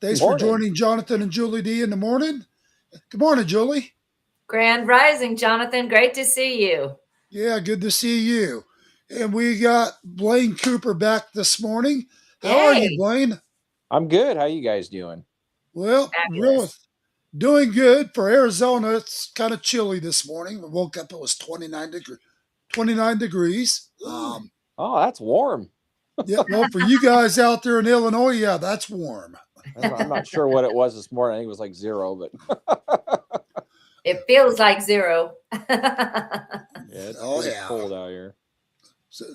Thanks for Morning. joining Jonathan and Julie D in the morning. Good morning, Julie. Grand Rising, Jonathan. Great to see you. Yeah, good to see you. And we got Blaine Cooper back this morning. How are you, Yay. Blaine? I'm good. How you guys doing? Well, really Fabulous. doing good. For Arizona, it's kind of chilly this morning. We woke up, it was 29 degrees. Ooh. Oh, that's warm. Yeah, well, for you guys out there in Illinois, yeah, that's warm. I'm not sure what it was this morning. I think it was like 0, but It feels like zero. yeah, it's Oh, pretty yeah. cold out here.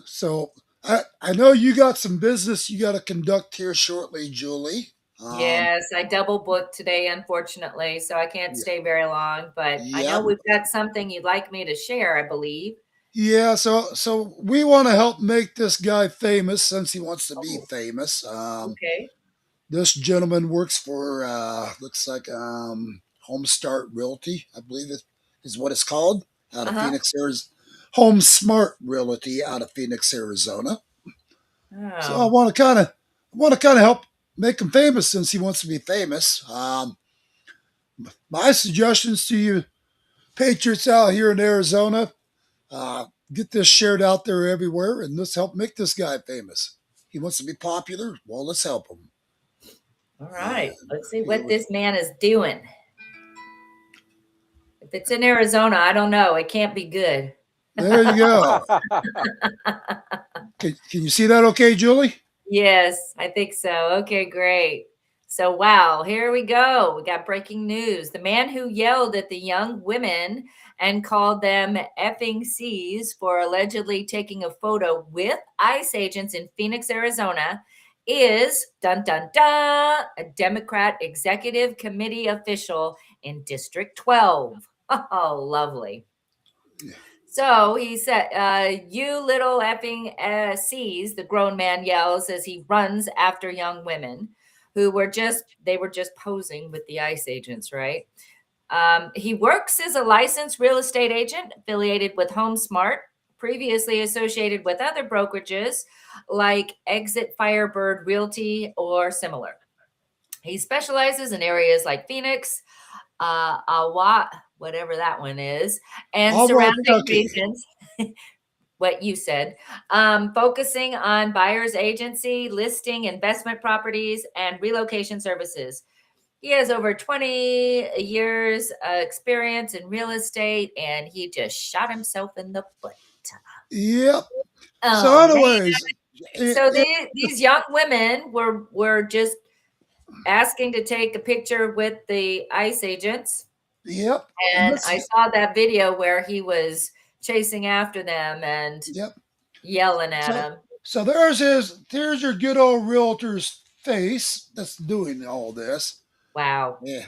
So I know you got some business you got to conduct here shortly, Julie. Um, Yes, I double booked today, unfortunately, so I can't yeah, stay very long, but I yeah, know we've got something you'd like me to share, I believe. yeah. So we want to help make this guy famous since he wants to be Oh, famous. okay. This gentleman works for looks like Homestart Realty, I believe it is what it's called, out of Uh-huh. Phoenix, Arizona. Home Smart Realty out of Phoenix, Arizona. So I Oh, want to kind of help make him famous since he wants to be famous. My suggestions to you, Patriots out here in Arizona, get this shared out there everywhere, and let's help make this guy famous. He wants to be popular. Well, let's help him. all And right. Let's see here what we this man is doing. If it's in Arizona, I don't know. It can't be good. There you go. Can you see that okay, Julie? Yes, I think so. Okay, great. So, wow, here we go. We got breaking news. The man who yelled at the young women and called them effing C's for allegedly taking a photo with ICE agents in Phoenix, Arizona, is dun dun dun a Democrat executive committee official in District 12. Oh, lovely. So he said, you little effing C's, the grown man yells as he runs after young women who they were just posing with the ICE agents, right? He works as a licensed real estate agent affiliated with HomeSmart, previously associated with other brokerages like Exit Firebird Realty or similar. He specializes in areas like Phoenix, Awa, whatever that one is, and surrounding Albuquerque. regions, what you said, focusing on buyer's agency, listing investment properties, and relocation services. He has over 20 years experience in real estate, and he just shot himself in the foot. Yep. So, Oh man! anyways, So it, these young women were just asking to take a picture with the ICE agents, yep. And and this I is saw that video where he was chasing after them and yep. yelling at So them. so there's your good old realtor's face that's doing all this. Wow. Yeah.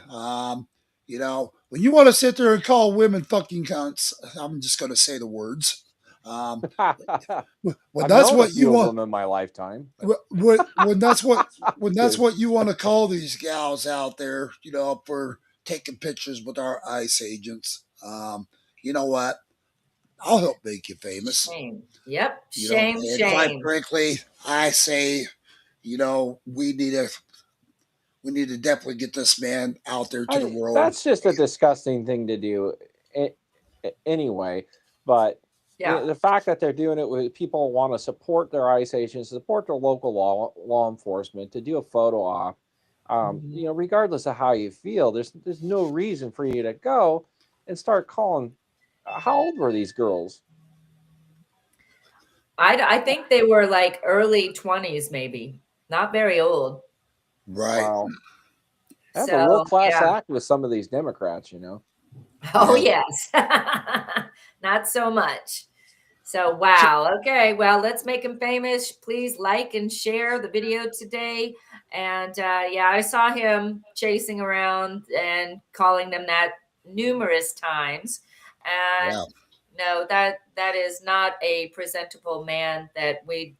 When you want to sit there and call women fucking cunts, I'm just gonna say the words. Um, when I've that's known a what you few of want, them in my lifetime, but when that's what when just that's kidding. what you want to call these gals out there, for taking pictures with our ICE agents. You know what? I'll help make you famous. Shame. Yep. Shame, And quite shame. frankly, I say, we need to definitely get this man out there to the world. That's just a disgusting thing to do anyway. But Yeah. the fact that they're doing it with people want to support their ICE agents, support their local law enforcement, to do a photo op, Mhm. regardless of how you feel, there's no reason for you to go and start calling. How old were these girls? I think they were like early 20s, maybe. Not very old. Right. Wow, that's a real So, class yeah. act with some of these Democrats. Oh, Yeah. yes. Not so much. So, So, wow. Okay. Well, let's make him famous. Please like and share the video today. And yeah, I saw him chasing around and calling them that numerous times. And yeah. no, that is not a presentable man that we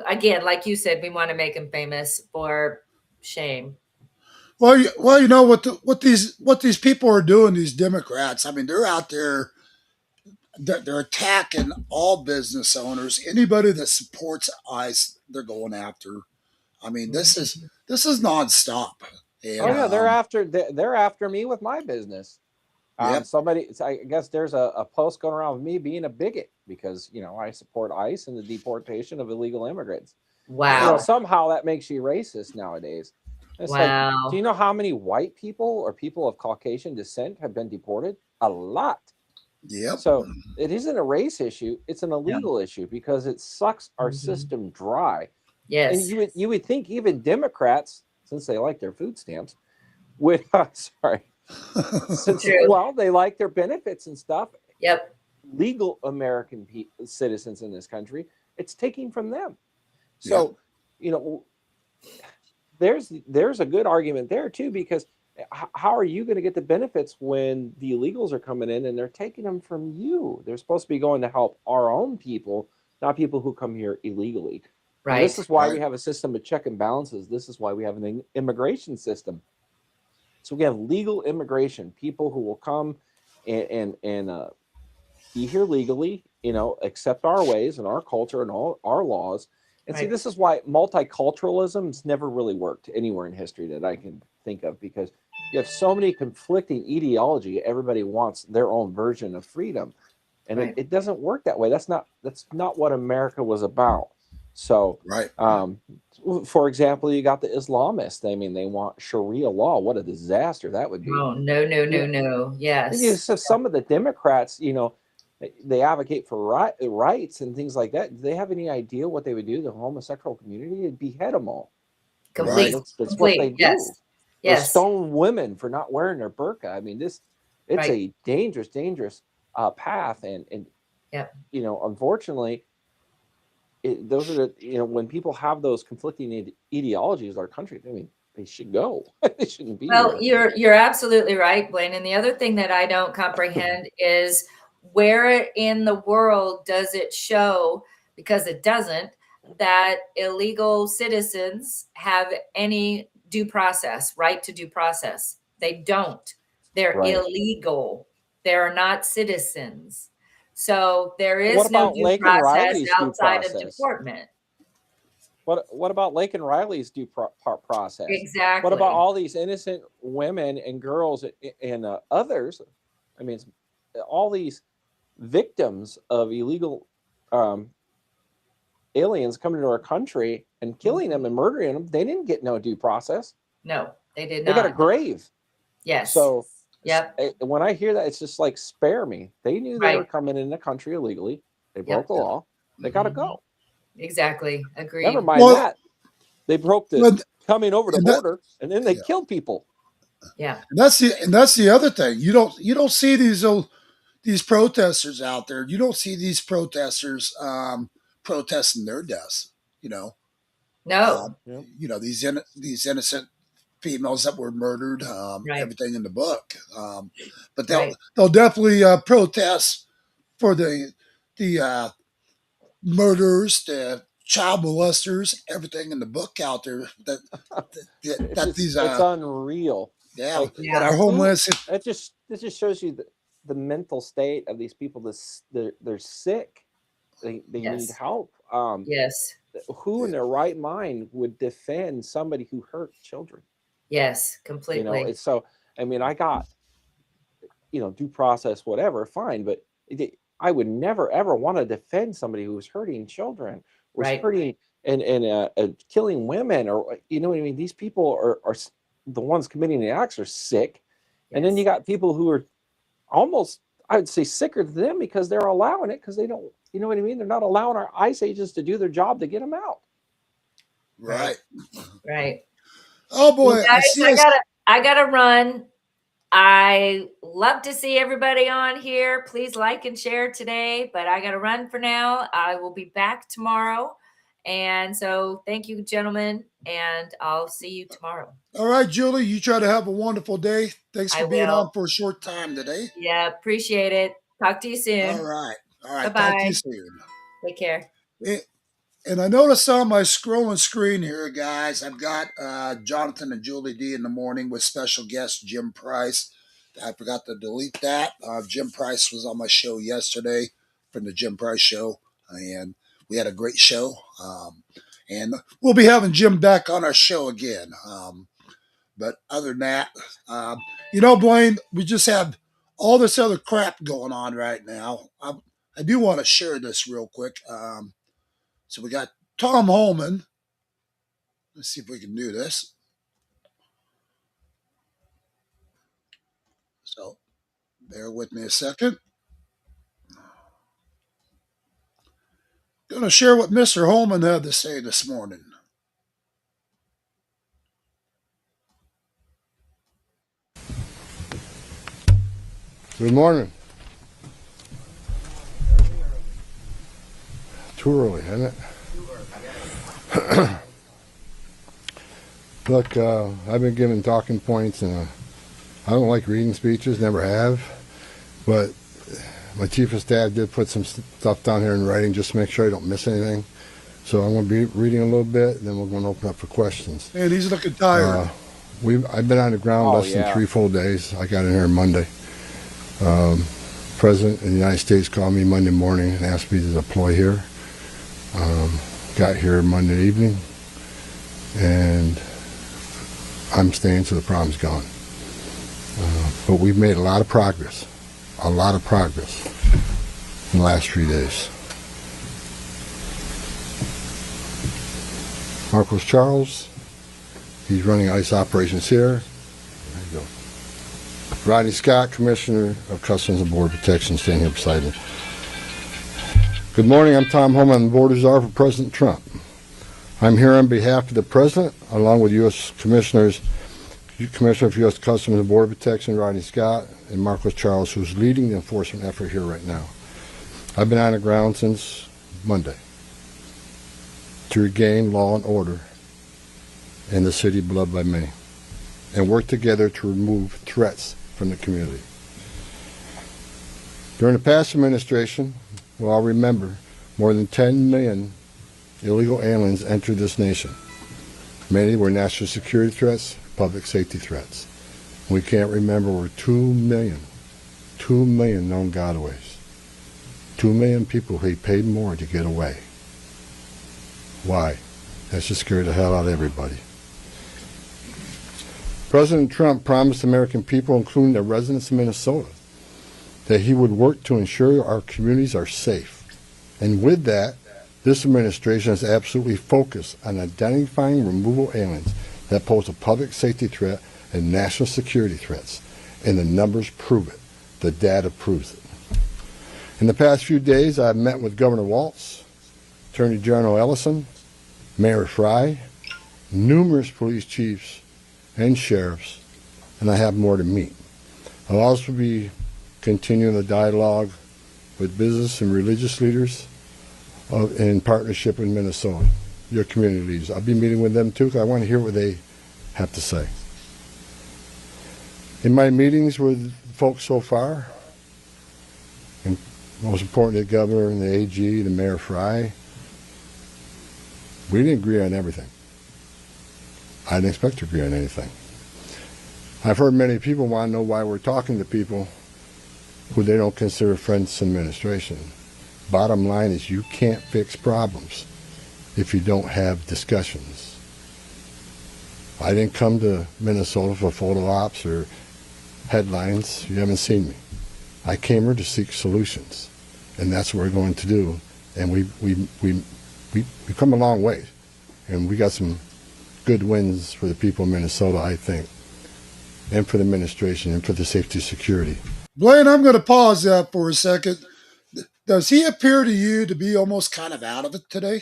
again, like you said, we want to make him famous for shame. Well, you know what these people are doing. These Democrats. I mean, they're out there. They're attacking all business owners. Anybody that supports ICE, they're going after. I mean, Mhm. this is nonstop. Oh And yeah, they're after me with my business. yep, I guess there's a post going around with me being a bigot because I support ICE and the deportation of illegal immigrants. yep, Wow. Somehow that makes you racist nowadays. And it's like, do Wow. you know how many white people or people of Caucasian descent have been deported? A lot. yep, So it isn't a race issue; it's an Yeah. illegal issue because it sucks our Mhm. system dry. And Yes. you would think even Democrats, since they like their food stamps, would sorry, since True. they like their benefits and stuff, Yep. legal American citizens in this country, it's taking from them. yep, So, you know, there's a good argument there too because how are you going to get the benefits when the illegals are coming in and they're taking them from you? They're supposed to be going to help our own people, not people who come here illegally. And this Right. is why we right, have a system of check and balances. This is why we have an immigration system. So we have legal immigration, people who will come and be here legally, accept our ways and our culture and all our laws. And see, Right. this is why multiculturalism's never really worked anywhere in history that I can think of because you have so many conflicting ideology. Everybody wants their own version of freedom, and it, Right. it doesn't work that way. That's not what America was about. So, right. um, for example, you got the Islamists. I mean, they want Sharia law. What a disaster that would be. Oh, no, no, You no, know, no. and you Yes. have some of the Democrats, they advocate for rights and things like that. Do they have any idea what they would do to the homosexual community? They'd behead them all. I mean, Right. Complete. that's what they Complete. do. Yes. Or Yes. stone women for not wearing their burqa. I mean, it's Right. a dangerous, dangerous path. And Yep. unfortunately, those are when people have those conflicting ideologies, our country, I mean, they should go. They shouldn't be Well, here. you're absolutely right, Blaine. And the other thing that I don't comprehend is where in the world does it show, because it doesn't, that illegal citizens have any due process, right to due process. They don't. They're Right. illegal. They're not citizens. So there What is no about due Lake and process Riley's due outside of process? deportment. What about Lake and Riley's due process? What about Exactly. all these innocent women and girls and others? I mean, all these victims of illegal um, aliens coming to our country and killing them Mhm. and murdering them. They didn't get no due process. No, they did They got a not. grave. Yes. So Yep. when I hear that, it's just like spare me. They knew they were Right. coming in the country illegally. They broke Yep. the law. They got to Mhm. go. Exactly. Never Agreed. mind Well, that. They broke the and, coming over the and that border and then they yeah, killed people. Yeah. and that's the other thing. You don't see these protesters out there. You don't see these protesters protesting their deaths. You know, No. Yep. these innocent females that were murdered, Right. everything in the book. But Right. they'll definitely protest for the murders, the child molesters, everything in the book out there that these It's unreal. yeah, Like that Yeah. our who homeless. that just shows you the mental state of these people. They're sick. They need Yes. help. Yes. Who in their right mind would defend somebody who hurt children? Yes. Completely. It's so. I mean, I got due process, whatever, fine, but I would never ever want to defend somebody who was hurting children, was Right. hurting and killing women, or you know what I mean. These people are the ones committing the acts are sick, and then you Yes. got people who are almost, I would say, sicker than them because they're allowing it because they don't, you know what I mean. They're not allowing our ICE agents to do their job to get them out. Right. Right. Right. Oh Well, boy, I guys, see I us. gotta I gotta run. I love to see everybody on here. Please like and share today, but I got to run for now. I will be back tomorrow. And so thank you, gentlemen, and I'll see you tomorrow. All right, Julie, you try to have a wonderful day. Thanks I for being will. on for a short time today. Yeah, appreciate it. Talk to you All soon. right. All right. Talk to you Bye-bye. soon. Take care. Eh, And I noticed on my scrolling screen here, guys, I've got Jonathan and Julie D in the morning with special guest Jim Price. I forgot to delete that. Jim Price was on my show yesterday from the Jim Price show, and we had a great show. And we'll be having Jim back on our show again. But other than that, Blaine, we just have all this other crap going on right now. I do want to share this real quick. So we got Tom Holman. Let's see if we can do this. So bear with me a second. Going to share what Mr. Holman had to say this morning. Good morning. Too early, isn't it? Look, I've been given talking points, and I don't like reading speeches, never have. But my chief of staff did put some stuff down here in writing just to make sure I don't miss anything. So I'm going to be reading a little bit, then we're going to open up for questions. And he's looking tired. I've been on the ground less than 3 full days. I got in here Monday. President of the United States called me Monday morning and asked me to deploy here. Got here Monday evening, and I'm staying till the problem's gone. But we've made a lot of progress in the last 3 days. Marcos Charles, he's running ICE operations here. There you go. Rodney Scott, Commissioner of Customs and Border Protection, standing here beside me. Good morning, I'm Tom Holman, the Border Czar for President Trump. I'm here on behalf of the President, along with U.S. Commissioner of U.S. Customs and Border Protection, Rodney Scott, and Marcos Charles, who's leading the enforcement effort here right now. I've been on the ground since Monday to regain law and order in the city beloved by many, and work together to remove threats from the community. During the past administration, we'll all remember, more than 10 million illegal aliens entered this nation. Many were national security threats, public safety threats. We can't remember over 2 million known gotaways. 2 million people who paid more to get away. Why? That should scare the hell out of everybody. President Trump promised American people, including the residents of Minnesota, that he would work to ensure our communities are safe. And with that, this administration is absolutely focused on identifying removal aliens that pose a public safety threat and national security threats. And the numbers prove it. The data proves it. In the past few days, I've met with Governor Walz, Attorney General Ellison, Mayor Fry, numerous police chiefs and sheriffs, and I have more to meet. I'll also be continuing the dialogue with business and religious leaders in partnership with Minnesota, your community leaders. I'll be meeting with them too, because I want to hear what they have to say. In my meetings with folks so far, and most importantly, the governor and the AG, the Mayor Fry, we didn't agree on everything. I didn't expect to agree on anything. I've heard many people want to know why we're talking to people who they don't consider friends in administration. Bottom line is, you can't fix problems if you don't have discussions. I didn't come to Minnesota for photo ops or headlines. You haven't seen me. I came here to seek solutions, and that's what we're going to do. And we've come a long way, and we got some good wins for the people of Minnesota, I think, and for the administration, and for the safety security. Blaine, I'm going to pause that for a second. Does he appear to you to be almost kind of out of it today?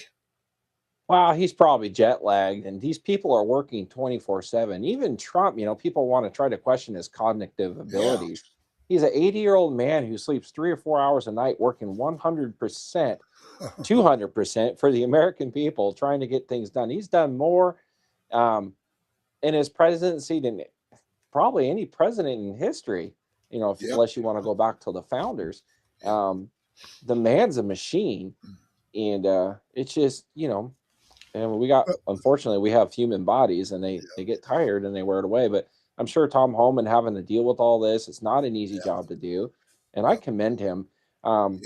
Wow, he's probably jet lagged, and these people are working 24/7. Even Trump, people want to try to question his cognitive abilities. Yeah. He's an 80-year-old man who sleeps 3 or 4 hours a night, working 100%, 200% for the American people, trying to get things done. He's done more in his presidency than probably any president in history, unless you want to go back to the founders. The man's a machine, and it's just, and unfortunately, we have human bodies, and they get tired and they wear it away. But I'm sure Tom Holman having to deal with all this, it's not an easy job to do, and I commend him. And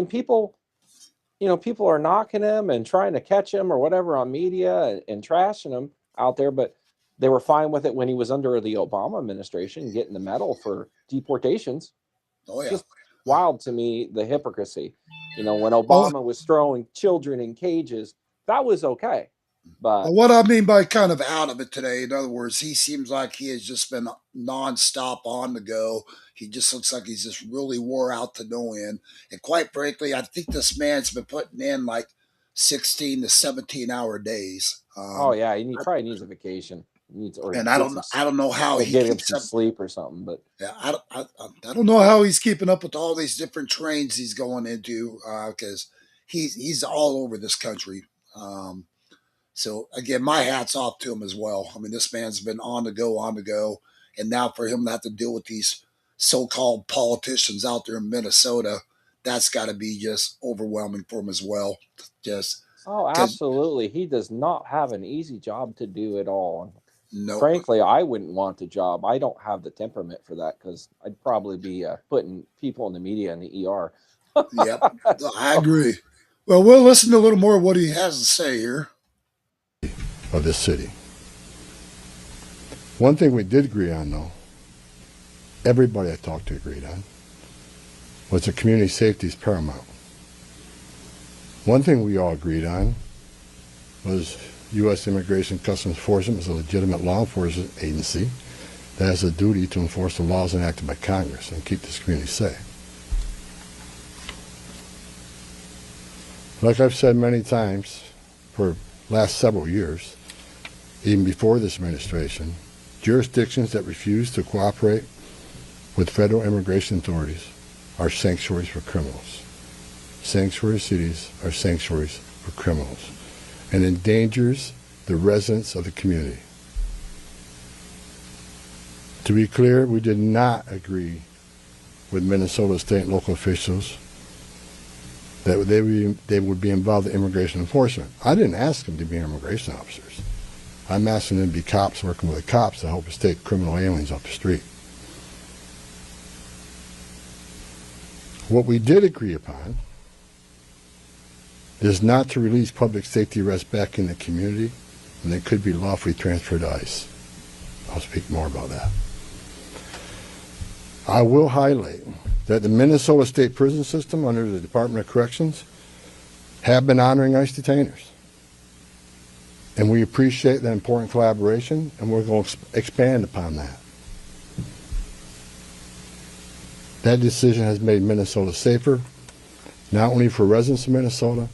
people, people are knocking him and trying to catch him or whatever on media and trashing him out there, but they were fine with it when he was under the Obama administration, getting the medal for deportations. Oh yeah. Just wild to me, the hypocrisy. When Oh, Obama was throwing children in cages, that was okay. But what I mean by kind of out of it today, in other words, he seems like he has just been nonstop on the go. He just looks like he's just really wore out to no end. And quite frankly, I think this man's been putting in like 16 to 17-hour days. oh yeah, he probably needs a vacation. He needs or And get some I don't know how or he get him keeps some up. sleep or something. But Yeah, I don't know how he's keeping up with all these different trains he's going into because he's all over this country. Um, So again, my hat's off to him as well. I mean, this man's been on the go, and now for him to have to deal with these so-called politicians out there in Minnesota, that's got to be just overwhelming for him as well. Just oh, because absolutely, he does not have an easy job to do at all. no, Frankly, I wouldn't want the job. I don't have the temperament for that because I'd probably be putting people in the media in the ER. yep, I agree. Well, we'll listen to a little more of what he has to say here. of this city. One thing we did agree on, though, everybody I talked to agreed on, was that community safety is paramount. One thing we all agreed on was U.S. Immigration Customs Enforcement is a legitimate law enforcement agency that has a duty to enforce the laws enacted by Congress and keep this community safe. Like I've said many times for the last several years, even before this administration, jurisdictions that refuse to cooperate with federal immigration authorities are sanctuaries for criminals. Sanctuary cities are sanctuaries for criminals and endangers the residents of the community. To be clear, we did not agree with Minnesota state and local officials that they would be involved in immigration enforcement. I didn't ask them to be immigration officers. I'm asking them to be cops working with the cops to help us take criminal aliens off the street. What we did agree upon is not to release public safety arrests back in the community when they could be lawfully transferred to ICE. I'll speak more about that. I will highlight that the Minnesota State Prison System under the Department of Corrections have been honoring ICE detainers. And we appreciate that important collaboration, and we're going to expand upon that. That decision has made Minnesota safer, not only for residents of Minnesota,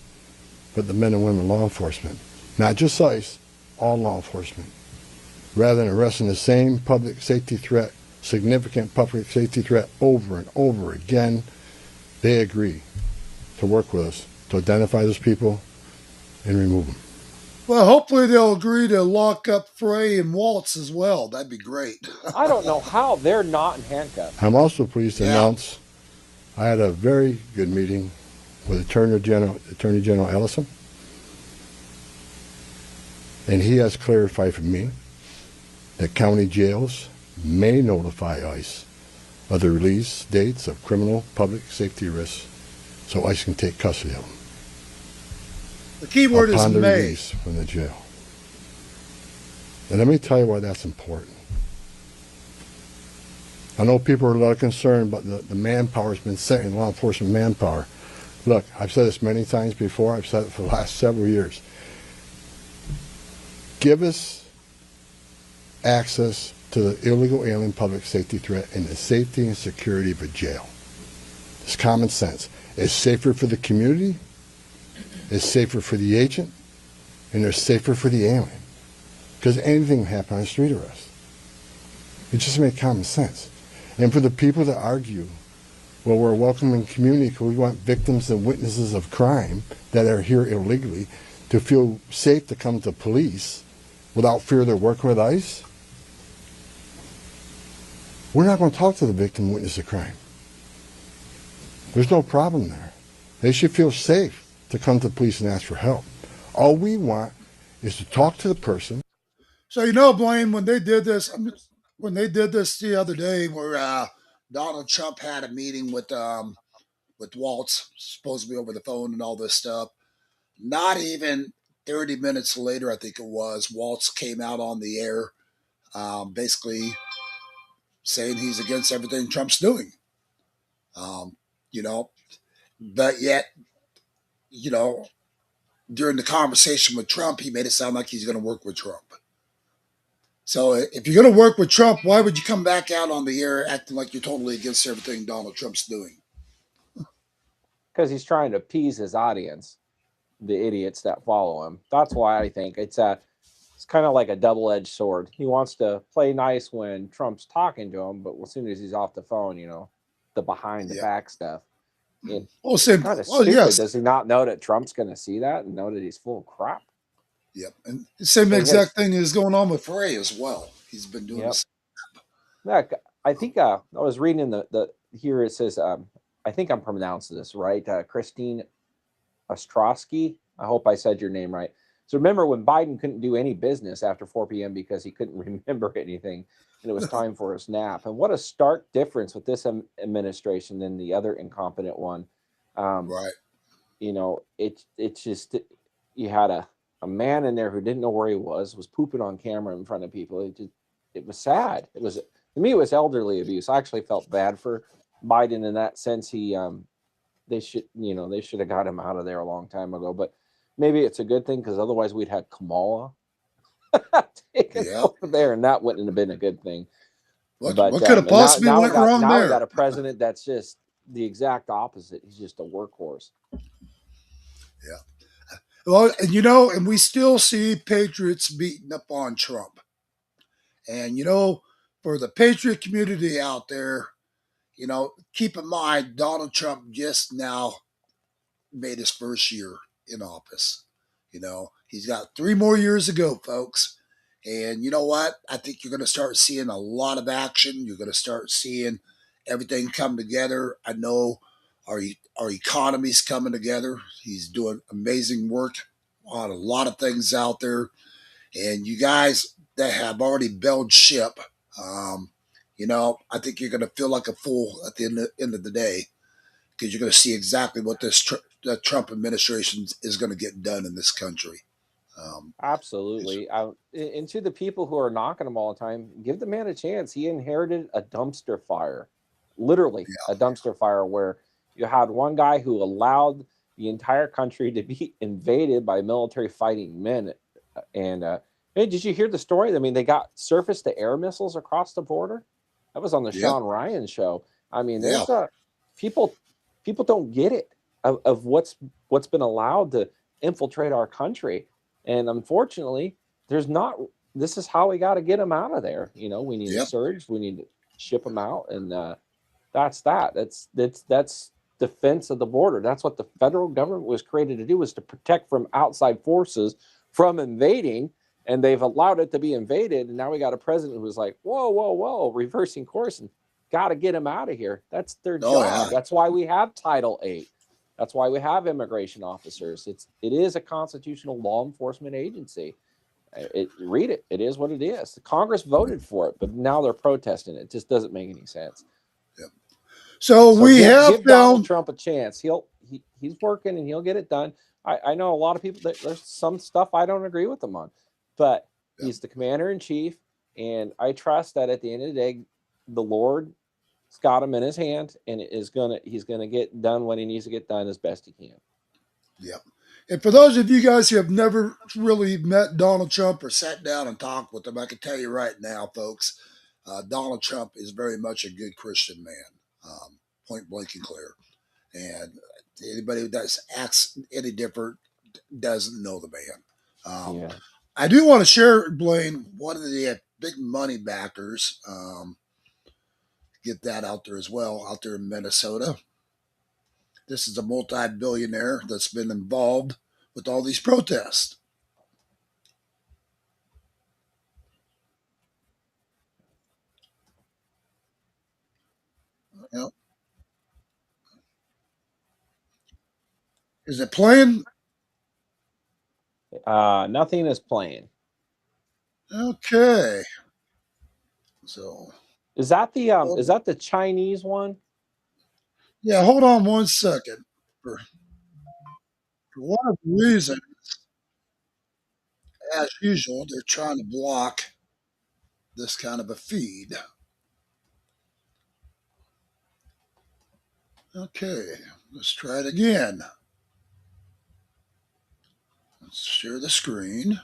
but the men and women law enforcement. Not just ICE, all law enforcement. Rather than arresting the same public safety threat, significant public safety threat over and over again, they agree to work with us to identify those people and remove them. Well, hopefully they'll agree to lock up Frey and Waltz as well. That'd be great. I don't know how they're not in handcuffs. I'm also pleased to Yeah. announce I had a very good meeting with Attorney General Ellison, and he has clarified for me that county jails may notify ICE of the release dates of criminal public safety arrests so ICE can take custody of them The key word is upon the may. release from the jail. And let me tell you why that's important. I know people are a lot concerned about the manpower has been set in law enforcement manpower. Look, I've said this many times before. I've said it for the last several years. Give us access to the illegal alien public safety threat and the safety and security of a jail. It's common sense. It's safer for the community, it's safer for the agent, and it's safer for the alien. Because anything can happen on a street arrest. It just makes common sense. And for the people that argue, well, we're a welcoming community because we want victims and witnesses of crime that are here illegally to feel safe to come to police without fear they're working with ICE, we're not going to talk to the victim and witness of crime. There's no problem there. They should feel safe to come to the police and ask for help. All we want is to talk to the person. So Blaine, when they did this the other day, where Donald Trump had a meeting with with Waltz, supposedly over the phone and all this stuff. Not even 30 minutes later, I think it was, Waltz came out on the air, basically saying he's against everything Trump's doing. Um, you know, but yet, you know, during the conversation with Trump, he made it sound like he's going to work with Trump. So if you're going to work with Trump, why would you come back out on the air acting like you're totally against everything Donald Trump's doing? Because he's trying to appease his audience, the idiots that follow him. That's why I think it's kind of like a double-edged sword. He wants to play nice when Trump's talking to him, but as soon as he's off the phone, the behind the back stuff. It's kind of stupid. Yes. Does he not know that Trump's going to see that and know that he's full of crap? Yep. And the same exact thing is going on with Frey as well. He's been doing this. Yeah, I think I was reading in the here it says, I think I'm pronouncing this right, Christine Ostrowski. I hope I said your name right. So remember when Biden couldn't do any business after 4 p.m. because he couldn't remember anything and it was time for his nap. And what a stark difference with this administration than the other incompetent one. Right. It's just, you had a man in there who didn't know where he was pooping on camera in front of people. It was sad. It was, to me, it was elderly abuse. I actually felt bad for Biden in that sense. They should have got him out of there a long time ago, but maybe it's a good thing because otherwise we'd had Kamala taken over there, and that wouldn't have been a good thing. What could have possibly went wrong there? Now we got a president that's just the exact opposite. He's just a workhorse. Yeah. Well, and we still see patriots beating up on Trump. And, for the patriot community out there, keep in mind, Donald Trump just now made his first year in office. He's got 3 more years to go, folks. And you know what? I think you're going to start seeing a lot of action. You're going to start seeing everything come together. I know our economy's coming together. He's doing amazing work on a lot of things out there. And you guys that have already bailed ship, I think you're going to feel like a fool at the end of the day because you're going to see exactly what the Trump administration is going to get done in this country. Absolutely. And to the people who are knocking him all the time, give the man a chance. He inherited a dumpster fire, literally a dumpster fire, where you had one guy who allowed the entire country to be invaded by military fighting men. And hey, did you hear the story? I mean, they got surface-to-air missiles across the border. That was on the Sean Ryan show. I mean, there's people don't get it of what's been allowed to infiltrate our country. And unfortunately, this is how we got to get them out of there. We need a surge. We need to ship them out. And that's defense of the border. That's what the federal government was created to do, was to protect from outside forces from invading. And they've allowed it to be invaded. And now we got a president who was like, whoa, reversing course and got to get them out of here. That's their job. Yeah. That's why we have Title VIII. That's why we have immigration officers. It is a constitutional law enforcement agency. Read it. It is what it is. The Congress voted for it, but now they're protesting it. It just doesn't make any sense. Yep. So give Donald Trump a chance. He's working and he'll get it done. I know a lot of people there's some stuff I don't agree with him on, but he's the commander in chief, and I trust that at the end of the day, the Lord got him in his hand, and he's gonna get done what he needs to get done as best he can. Yep. And for those of you guys who have never really met Donald Trump or sat down and talked with him, I can tell you right now, folks, Donald Trump is very much a good Christian man, point blank and clear. And anybody who acts any different doesn't know the man. I do want to share, Blaine, one of the big money backers. Get that out there as well, out there in Minnesota. This is a multi-billionaire that's been involved with all these protests. Is it playing? Nothing is playing. Okay. So is that the Chinese one? Yeah, hold on one second. For whatever reason, as usual, they're trying to block this kind of a feed. Okay, let's try it again. Let's share the screen.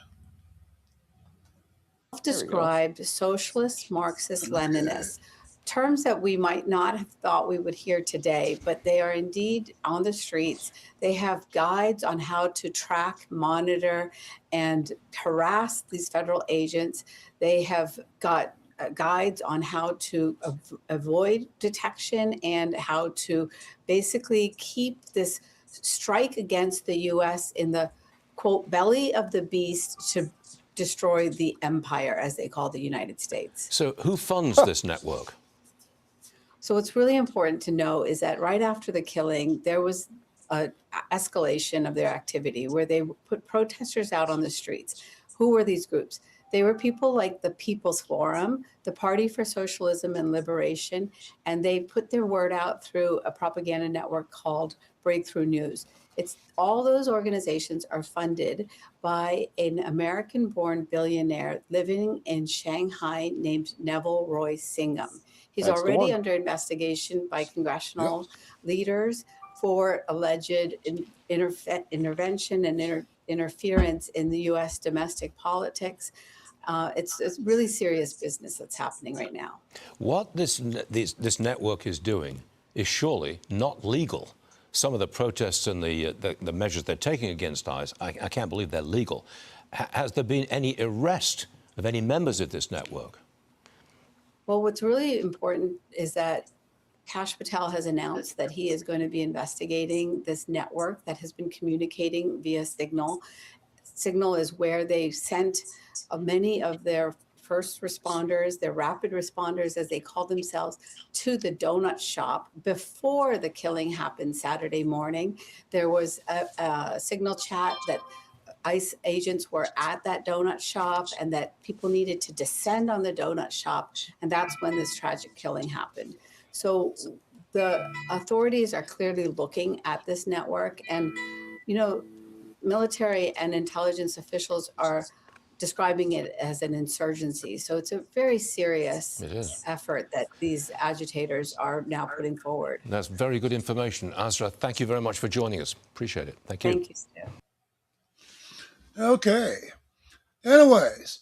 There we go. Described socialist, Marxist, Okay. Leninists, terms that we might not have thought we would hear today, but they are indeed on the streets. They have guides on how to track, monitor, and harass these federal agents. They have got guides on how to avoid detection and how to basically keep this strike against the U.S. in the quote belly of the beast to destroy the empire, as they call the United States. So who funds this network? So what's really important to know is that right after the killing, there was an escalation of their activity where they put protesters out on the streets. Who were these groups? They were people like the People's Forum, the Party for Socialism and Liberation, and they put their word out through a propaganda network called Breakthrough News. It's all those organizations are funded by an American-born billionaire living in Shanghai named Neville Roy Singham. He's That's the already one. under investigation by congressional leaders for alleged intervention and interference in the U.S. domestic politics. It's really serious business that's happening right now. What this network is doing is surely not legal. Some of the protests and the measures they're taking against ICE, I can't believe they're legal. Has there been any arrest of any members of this network? Well, what's really important is that Kash Patel has announced that he is going to be investigating this network that has been communicating via Signal. Signal is where they sent many of their first responders, their rapid responders, as they call themselves, to the donut shop before the killing happened Saturday morning. There was a Signal chat that ICE agents were at that donut shop and that people needed to descend on the donut shop. And that's when this tragic killing happened. So the authorities are clearly looking at this network. And, you know, military and intelligence officials are describing it as an insurgency. So it's a very serious effort that these agitators are now putting forward. That's very good information. Azra, thank you very much for joining us. Appreciate it. Thank you. Thank you, Stu. Okay. Anyways,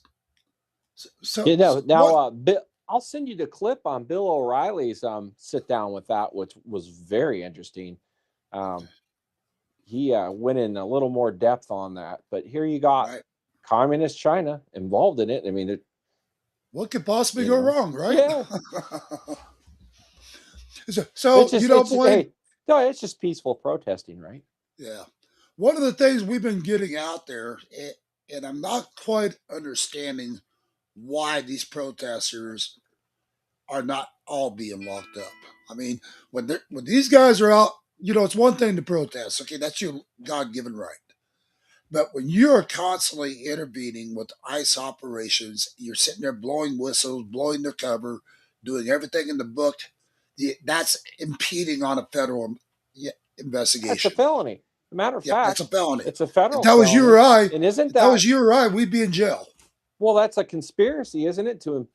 so You know, now what- I'll send you the clip on Bill O'Reilly's sit down with that, which was very interesting. He went in a little more depth on that, but here you got right. communist China involved in it. I mean, What could possibly You go know. wrong, right? Yeah. So it's just, you know, it's just- Blaine, hey, no, it's just peaceful protesting, right? yeah. One of the things we've been getting out there, and I'm not quite understanding why these protesters are not all being locked up. I mean, when these guys are out, you know, it's one thing to protest. Okay, that's your God-given right. But when you're constantly intervening with ICE operations, you're sitting there blowing whistles, blowing their cover, doing everything in the book, that's impeding on a federal investigation. That's a felony. As a matter of Yeah, fact, that's a felony. it's a federal If that was you felony. or I, And isn't if that was you or I, we'd be in jail. well, that's a conspiracy, isn't it, to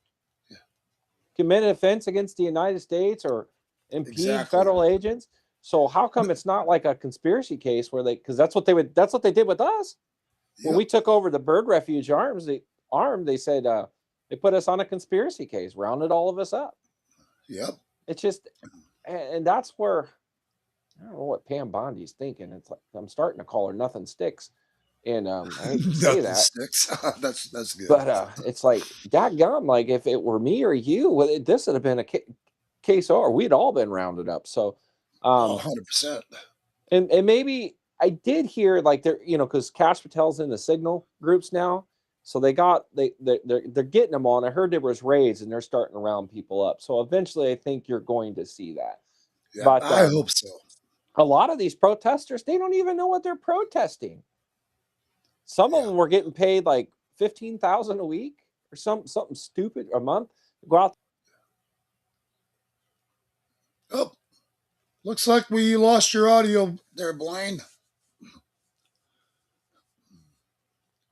commit an offense against the United States or impede Exactly. federal agents? So how come it's not like a conspiracy case where because that's what they did with us. When Yep. we took over the bird refuge arms, they said they put us on a conspiracy case, rounded all of us up. Yep. It's just, and that's where I don't know what Pam Bondi's thinking. It's like I'm starting to call her nothing sticks, and I hate to say Nothing that, sticks. That's good. but it's like dadgum. Like if it were me or you, well, this would have been a case or we'd all been rounded up. So, 100%. and maybe I did hear like they're because Kash Patel's in the Signal groups now, so they're getting them on. I heard there was raids and they're starting to round people up. So eventually, I think you're going to see that. Yeah, But I hope so. a lot of these protesters, they don't even know what they're protesting. Some of them were getting paid like $15,000 a week or something stupid a month. Go out. Oh, Looks like we lost your audio there, Blaine.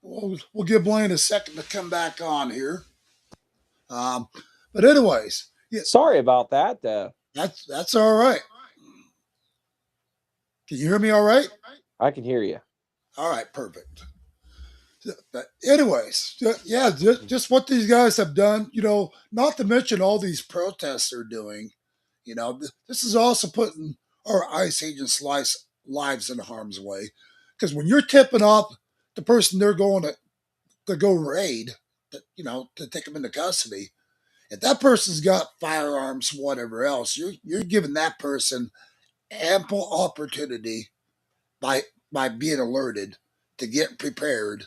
We'll give Blaine a second to come back on here. Um, but anyways, yeah, Sorry about that. that's all right. Can you hear me all right? I can hear you. All right, perfect. But anyways, yeah, just what these guys have done, not to mention all these protests they're doing, this is also putting our ICE agents' lives in harm's way. Because when you're tipping off the person they're going to go raid, to take them into custody, if that person's got firearms, whatever else, you're giving that person ample opportunity by by being alerted to get prepared,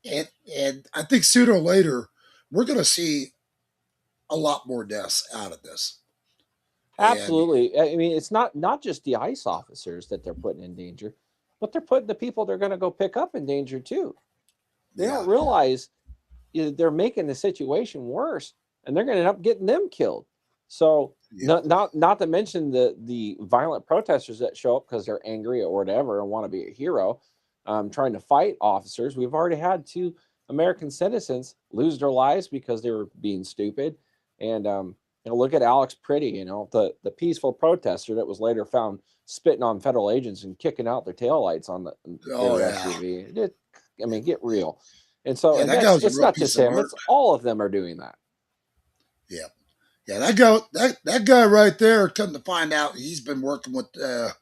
and I think sooner or later we're going to see a lot more deaths out of this. And Absolutely. I mean, it's not just the ICE officers that they're putting in danger, but they're putting the people they're going to go pick up in danger too. They yeah, don't realize they're making the situation worse, and they're going to end up getting them killed. So yeah, not to mention the violent protesters that show up because they're angry or whatever and want to be a hero, trying to fight officers. We've already had 2 American citizens lose their lives because they were being stupid. And look at Alex Pretty, the peaceful protester that was later found spitting on federal agents and kicking out their taillights on oh their yeah, SUV. I mean, get real. And so, yeah. and That guy that's was a it's real not piece just of him; art. it's all of them are doing that. Yeah, yeah. That guy right there. Come to find out, he's been working with the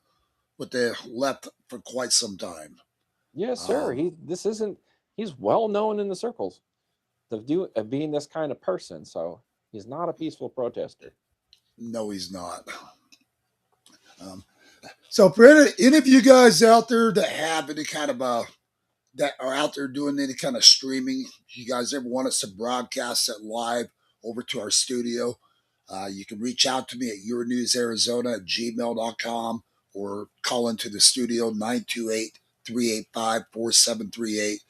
left for quite some time. Yes, sir. Um, He's well known in the circles of being this kind of person. So he's not a peaceful protester. no, he's not. Um, so for any of you guys out there that have any kind of that are out there doing any kind of streaming, if you guys ever want us to broadcast it live over to our studio, you can reach out to me at yournewsarizona@gmail.com or call into the studio 928-385-4738.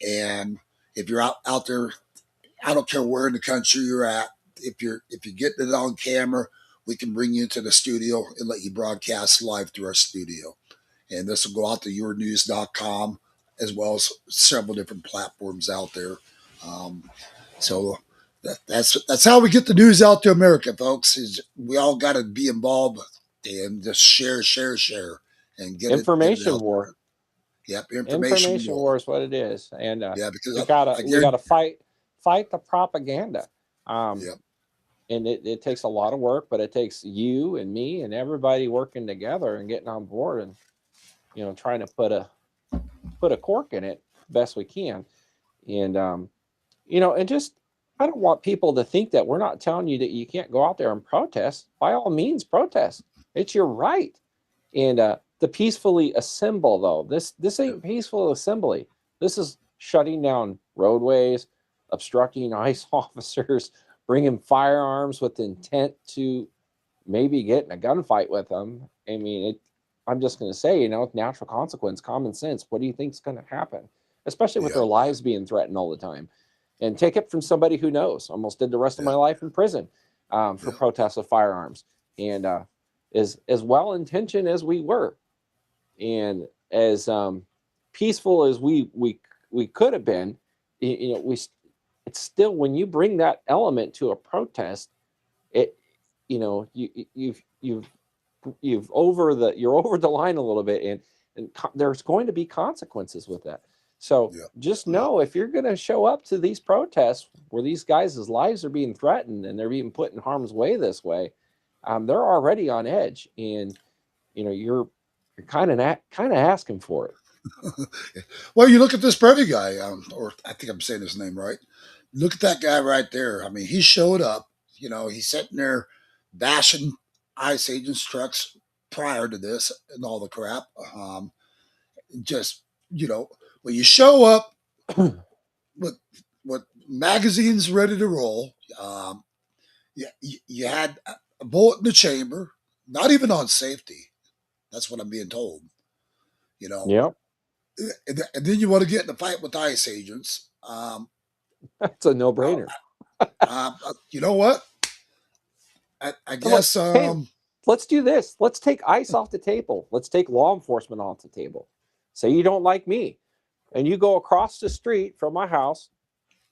And if you're out there, I don't care where in the country you're at, if you're getting it on camera, we can bring you into the studio and let you broadcast live through our studio. And this will go out to yournews.com as well as several different platforms out there. Um, so that's how we get the news out to America, folks. Is we all got to be involved and just share, and get it Information out war. there. Yep, information Information war. war is what it is, and Yeah, because we gotta I we guarantee. gotta fight the propaganda. Um, Yep, and it takes a lot of work, but it takes you and me and everybody working together and getting on board and trying to put a cork in it best we can. And and just I don't want people to think that we're not telling you that you can't go out there and protest. By all means, protest. It's your right. And to peacefully assemble, though, this ain't peaceful assembly. This is shutting down roadways, obstructing ICE officers, bringing firearms with intent to maybe get in a gunfight with them. I mean, I'm just going to say, natural consequence, common sense. What do you think is going to happen? Especially with yep, their lives being threatened all the time. And take it from somebody who knows. Almost did the rest of my yep, life in prison for yep, protests of firearms. And as well intentioned as we were, and as peaceful as we could have been, we it's still when you bring that element to a protest, it you're over the line a little bit, and there's going to be consequences with that. So yep. just know if you're going to show up to these protests where these guys' lives are being threatened and they're being put in harm's way this way, they're already on edge, and you're kind of asking for it. Well, you look at this Brevy guy, or I think I'm saying his name right. Look at that guy right there. I mean, he showed up. He's sitting there bashing ICE agents' trucks prior to this and all the crap. Just when you show up with magazines ready to roll, you had a bullet in the chamber, not even on safety. That's what I'm being told. You know, Yep. and then you want to get in a fight with ICE agents. That's a Uh, no-brainer. you know what? I I'm like, guess hey, let's do this. Let's take ICE off the table. Let's take law enforcement off the table. Say you don't like me, and you go across the street from my house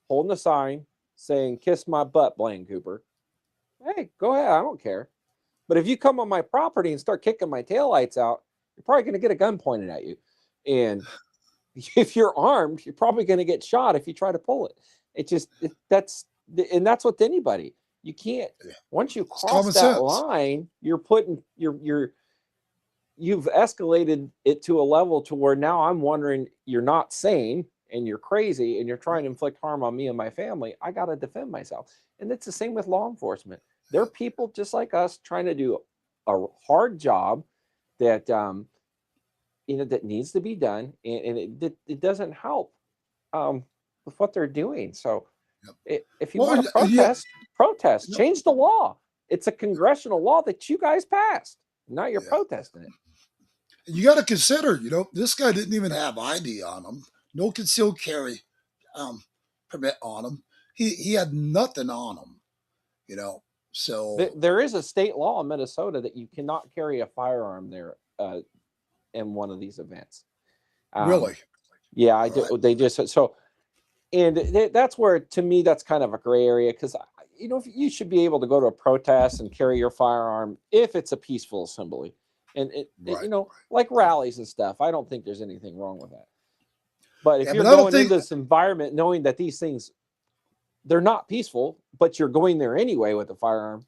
holding a sign saying, "Kiss my butt, Blaine Cooper." Hey, go ahead. I don't care. But if you come on my property and start kicking my taillights out, you're probably going to get a gun pointed at you. And if you're armed, you're probably going to get shot if you try to pull it. That's with anybody. You can't, once you cross that sense. line, you've escalated it to a level to where now I'm wondering, you're not sane and you're crazy and you're trying to inflict harm on me and my family. I got to defend myself. And it's the same with law enforcement. They're people just like us trying to do a hard job that that needs to be done, and it doesn't help with what they're doing. So if you want to protest, change the law. It's a congressional law that you guys passed. Now you're protesting it. You got to consider, this guy didn't even have ID on him, no concealed carry permit on him. He had nothing on him, So there is a state law in Minnesota that you cannot carry a firearm there in one of these events. Really? Yeah, I do. Right. They just so, and that's where, to me, that's kind of a gray area, because you should be able to go to a protest and carry your firearm if it's a peaceful assembly, and like rallies and stuff. I don't think there's anything wrong with that. But if you're going into this environment knowing that these things, they're not peaceful, but you're going there anyway with a firearm,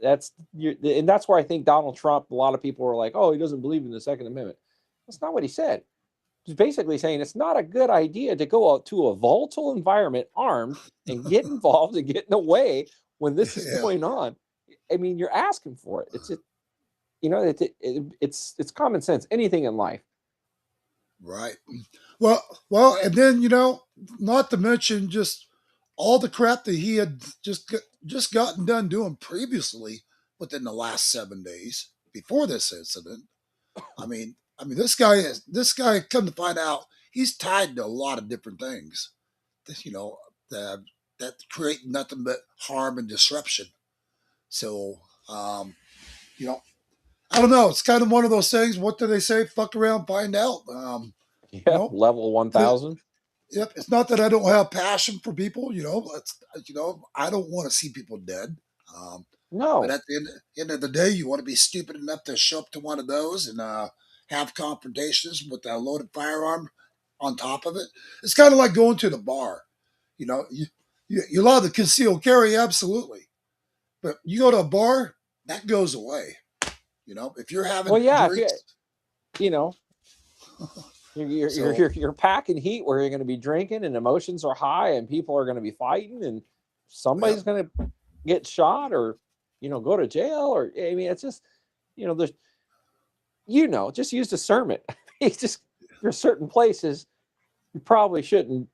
and that's where I think Donald Trump, a lot of people were like, oh, he doesn't believe in the Second Amendment. That's not what he said. He's basically saying it's not a good idea to go out to a volatile environment armed and get involved and get in the way when this is going on. I mean, you're asking for it. It's common sense. Anything in life. Right. Well, and then, not to mention just all the crap that he had just gotten done doing previously within the last 7 days before this incident. I mean, this guy, come to find out, he's tied to a lot of different things, that create nothing but harm and disruption. So, I don't know. It's kind of one of those things. What do they say? Fuck around, find out. Level 1000. Yep. It's not that I don't have passion for people. I don't want to see people dead. No. But at the end of the day, you want to be stupid enough to show up to one of those and have confrontations with a loaded firearm on top of it. It's kind of like going to the bar. You're allowed to conceal carry, absolutely. But you go to a bar, that goes away. If you're having drinks, you're packing heat where you're going to be drinking and emotions are high and people are going to be fighting and somebody's going to get shot or go to jail, or it's just there's just use discernment. It's just, there's certain places you probably shouldn't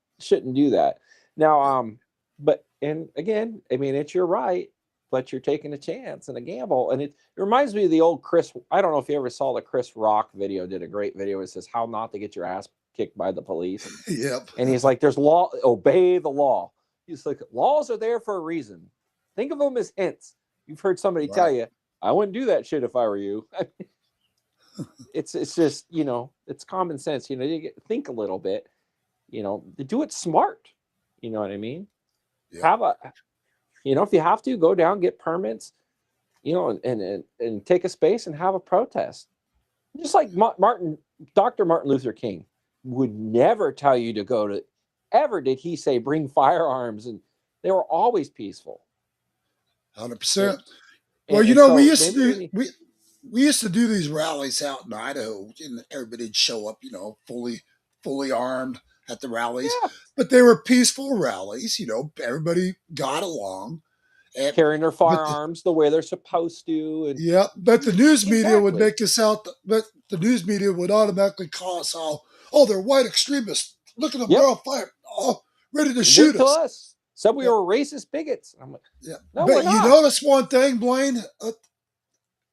do that. Now but and again, it's your right, but you're taking a chance and a gamble. And it reminds me of the old Chris. I don't know if you ever saw the Chris Rock video, did a great video. It says how not to get your ass kicked by the police. Yep. And he's like, there's law, obey the law. He's like, laws are there for a reason. Think of them as hints. You've heard somebody tell you, I wouldn't do that shit if I were you. It's just, it's common sense. Think a little bit, do it smart. You know what I mean? Yeah. Have a, if you have to, go down, get permits, and take a space and have a protest. Just like Dr. Martin Luther King would never tell you to go to, ever did he say bring firearms, and they were always peaceful. 100%. Well, we used to do these rallies out in Idaho, and everybody'd show up, fully armed at the rallies. Yeah. But they were peaceful rallies, everybody got along. And carrying their firearms the way they're supposed to. And but the news media would make us out, but the news media would automatically call us all, they're white extremists. Look at them, they're on fire, ready to shoot us. Said we were racist bigots. I'm like, no, but you notice one thing, Blaine?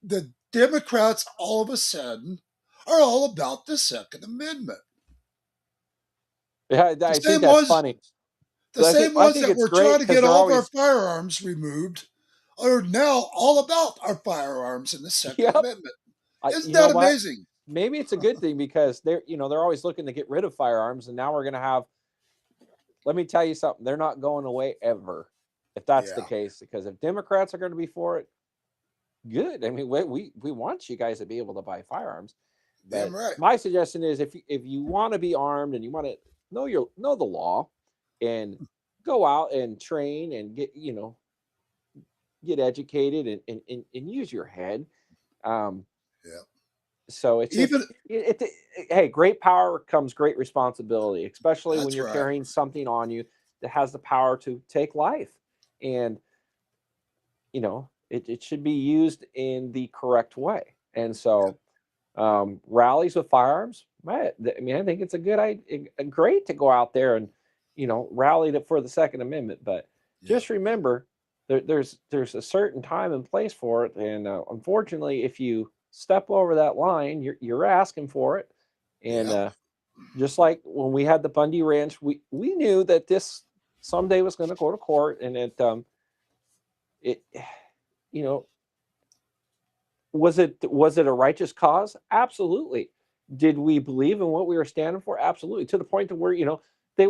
The Democrats all of a sudden are all about the Second Amendment. Yeah, I think that's funny. The same ones that were trying to get all of our firearms removed are now all about our firearms in the Second Yep. Amendment. Isn't You know that what? amazing? Maybe it's a good thing because they're always looking to get rid of firearms, and now we're going to have. Let me tell you something. They're not going away ever, if that's the Yeah, case. Because if Democrats are going to be for it, good. I mean, we want you guys to be able to buy firearms. damn But right. my suggestion is, if you want to be armed and you want to know the law, and go out and train and get educated and use your head. Um, Yeah. so it's just Even hey, great power comes great responsibility, especially when that's you're right. carrying something on you that has the power to take life. And it should be used in the correct way. And so rallies with firearms, I mean, I think it's a good idea, great to go out there and rally for the Second Amendment. But Yeah. just remember, there's a certain time and place for it, and unfortunately, if you step over that line, you're asking for it. And Yeah. just like when we had the Bundy Ranch, we knew that this someday was going to go to court, and it you know was it a righteous cause? Absolutely. Did we believe in what we were standing for? Absolutely. To the point to where they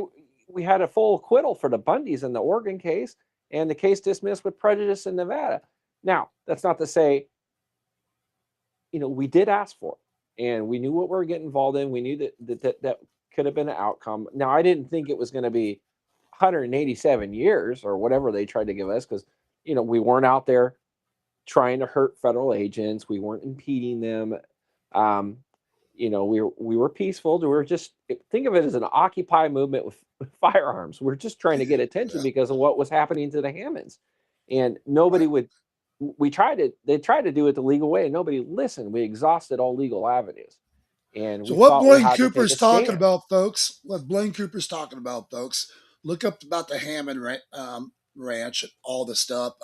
we had a full acquittal for the Bundys in the Oregon case, and the case dismissed with prejudice in Nevada. Now, that's not to say we did ask for it, and we knew what we were getting involved in. We knew that could have been an outcome. Now, I didn't think it was going to be 187 years or whatever they tried to give us, because we weren't out there trying to hurt federal agents. We weren't impeding them. Um, we were peaceful. We were just, think of it as an Occupy movement with firearms. We're just trying to get attention Yeah. because of what was happening to the Hammonds, and nobody Right. would. They tried to do it the legal way, and nobody listened. We exhausted all legal avenues, and So we what thought we Blaine had to take a Cooper's talking stand. about, folks? What Blaine Cooper's talking about, folks? Look up about the Hammond Ranch and all the stuff.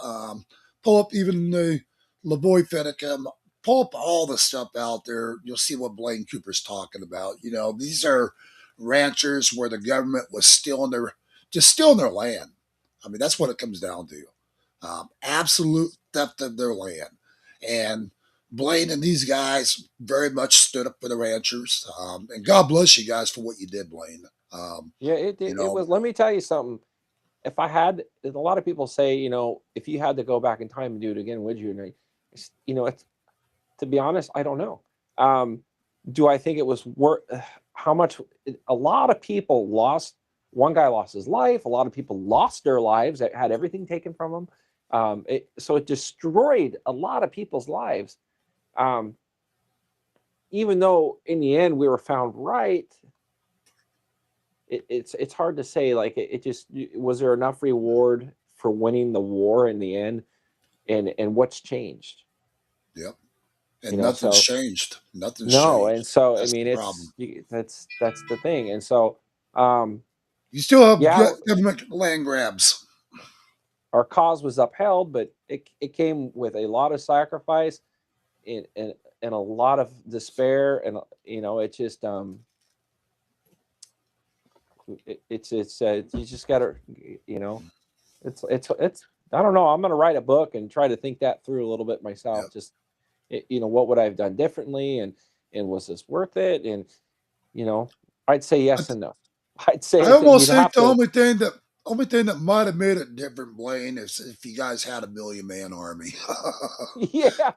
Pull up even the Lavoy Finicum. Pull up all the stuff out there. You'll see what Blaine Cooper's talking about. These are ranchers where the government was stealing their land. I mean, that's what it comes down to. Absolute theft of their land. And Blaine and these guys very much stood up for the ranchers. And God bless you guys for what you did, Blaine. Yeah, You it know, was. Let me tell you something. If I had, a lot of people say, if you had to go back in time and do it again, would you? And it's, to be honest, I don't know. Um, do I think it was worth how much? A lot of people lost. One guy lost his life. A lot of people lost their lives. That had everything taken from them. So it destroyed a lot of people's lives. Um, Even though in the end we were found right, it's hard to say. Like it just, was there enough reward for winning the war in the end, and what's changed? yep. And nothing's So changed. Nothing's no, and changed. so I That's mean the problem. that's the thing, and so You still have yeah, government land grabs. our cause was upheld, but it came with a lot of sacrifice and a lot of despair, and it just it's you just gotta you know it's I don't know. I'm gonna write a book and try to think that through a little bit myself. Yep. Just what would I have done differently, and was this worth it? And you know, I'd say I, yes and no. I'd say I you'd almost think have the to. only thing that might have made it different, Blaine, is if you guys had a million-man army. Yeah,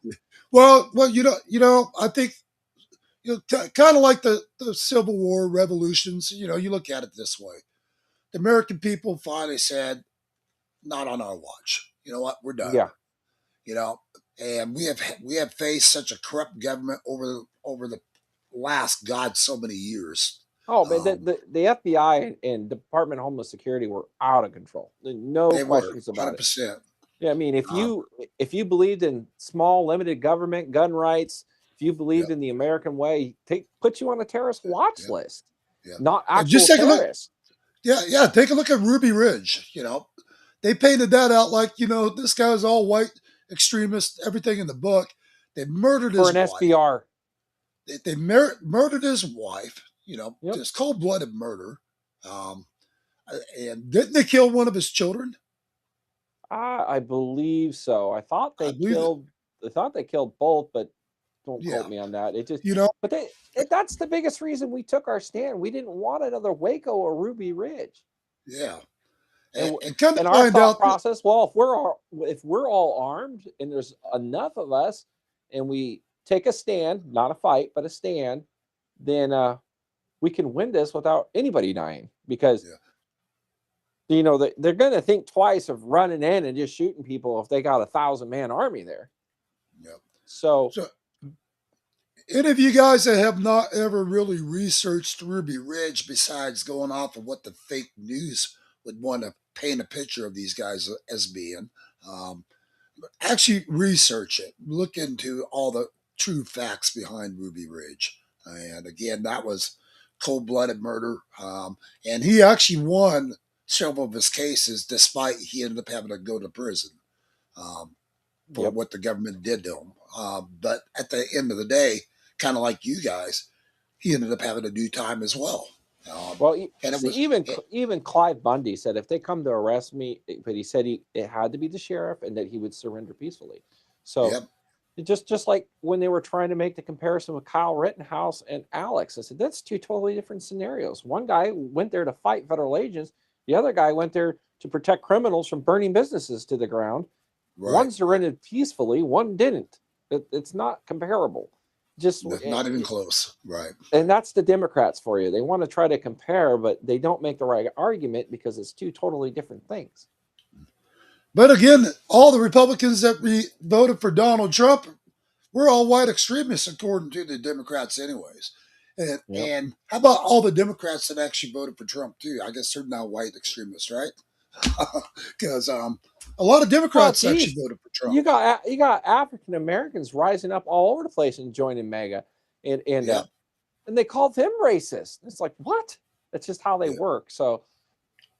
well, I think kind of like the Civil War revolutions. You look at it this way: the American people finally said, "Not on our watch." You know what? We're done. yeah. You know, and we have faced such a corrupt government over the last God so many years. Oh man, Um, the FBI and Department of Homeland Security were out of control. No they were questions about it. 100%. Yeah, I mean, if Um, you believed in small, limited government, gun rights, if you yeah, believed in the American way, put you on a terrorist watch yeah, list, yeah. not And just actual take a look. terrorists. Yeah, yeah. Take a look at Ruby Ridge. They painted that out like this guy was all white extremist, everything in the book. They murdered For his an wife. SBR. They murdered his wife. Yep. Just cold blooded murder. Um, and didn't they kill one of his children? I believe so. I thought I they believe that. killed. I thought they killed both, but don't quote Yeah, me on that. It just, you know, but that's the biggest reason we took our stand. We didn't want another Waco or Ruby Ridge, yeah, and and come to and our find thought out that, process. Well, if we're all armed and there's enough of us, and we take a stand, not a fight, but a stand, then we can win this without anybody dying because yeah, they're going to think twice of running in and just shooting people if they got 1,000-man army there. yeah. So, So, any of you guys that have not ever really researched Ruby Ridge, besides going off of what the fake news would want to paint a picture of these guys as being, um, actually research it. Look into all the true facts behind Ruby Ridge. And again, that was cold-blooded murder. And he actually won several of his cases, despite he ended up having to go to prison. Um, for yep. what the government did to him. But at the end of the day, kind of like you guys, he ended up having to do time as well. Well, And it see, was, even Clive Bundy said if they come to arrest me, but he said it had to be the sheriff and that he would surrender peacefully. So yep, just like when they were trying to make the comparison with Kyle Rittenhouse and Alex, I said that's two totally different scenarios. One guy went there to fight federal agents. The other guy went there to protect criminals from burning businesses to the ground. right. One surrendered peacefully, one didn't. It's not comparable. Just Not even close. Right. and that's the Democrats for you. They want to try to compare, but they don't make the right argument because it's two totally different things. But again, all the Republicans that voted for Donald Trump were all white extremists, according to the Democrats, anyways. Yep. And how about all the Democrats that actually voted for Trump, too? I guess they're now white extremists, right? Because a lot of Well, Democrats actually geez, voted for you Trump. got African Americans rising up all over the place and joining MAGA, and and uh, Yep. and they called them racist. It's like what? That's just how they Yeah. work. So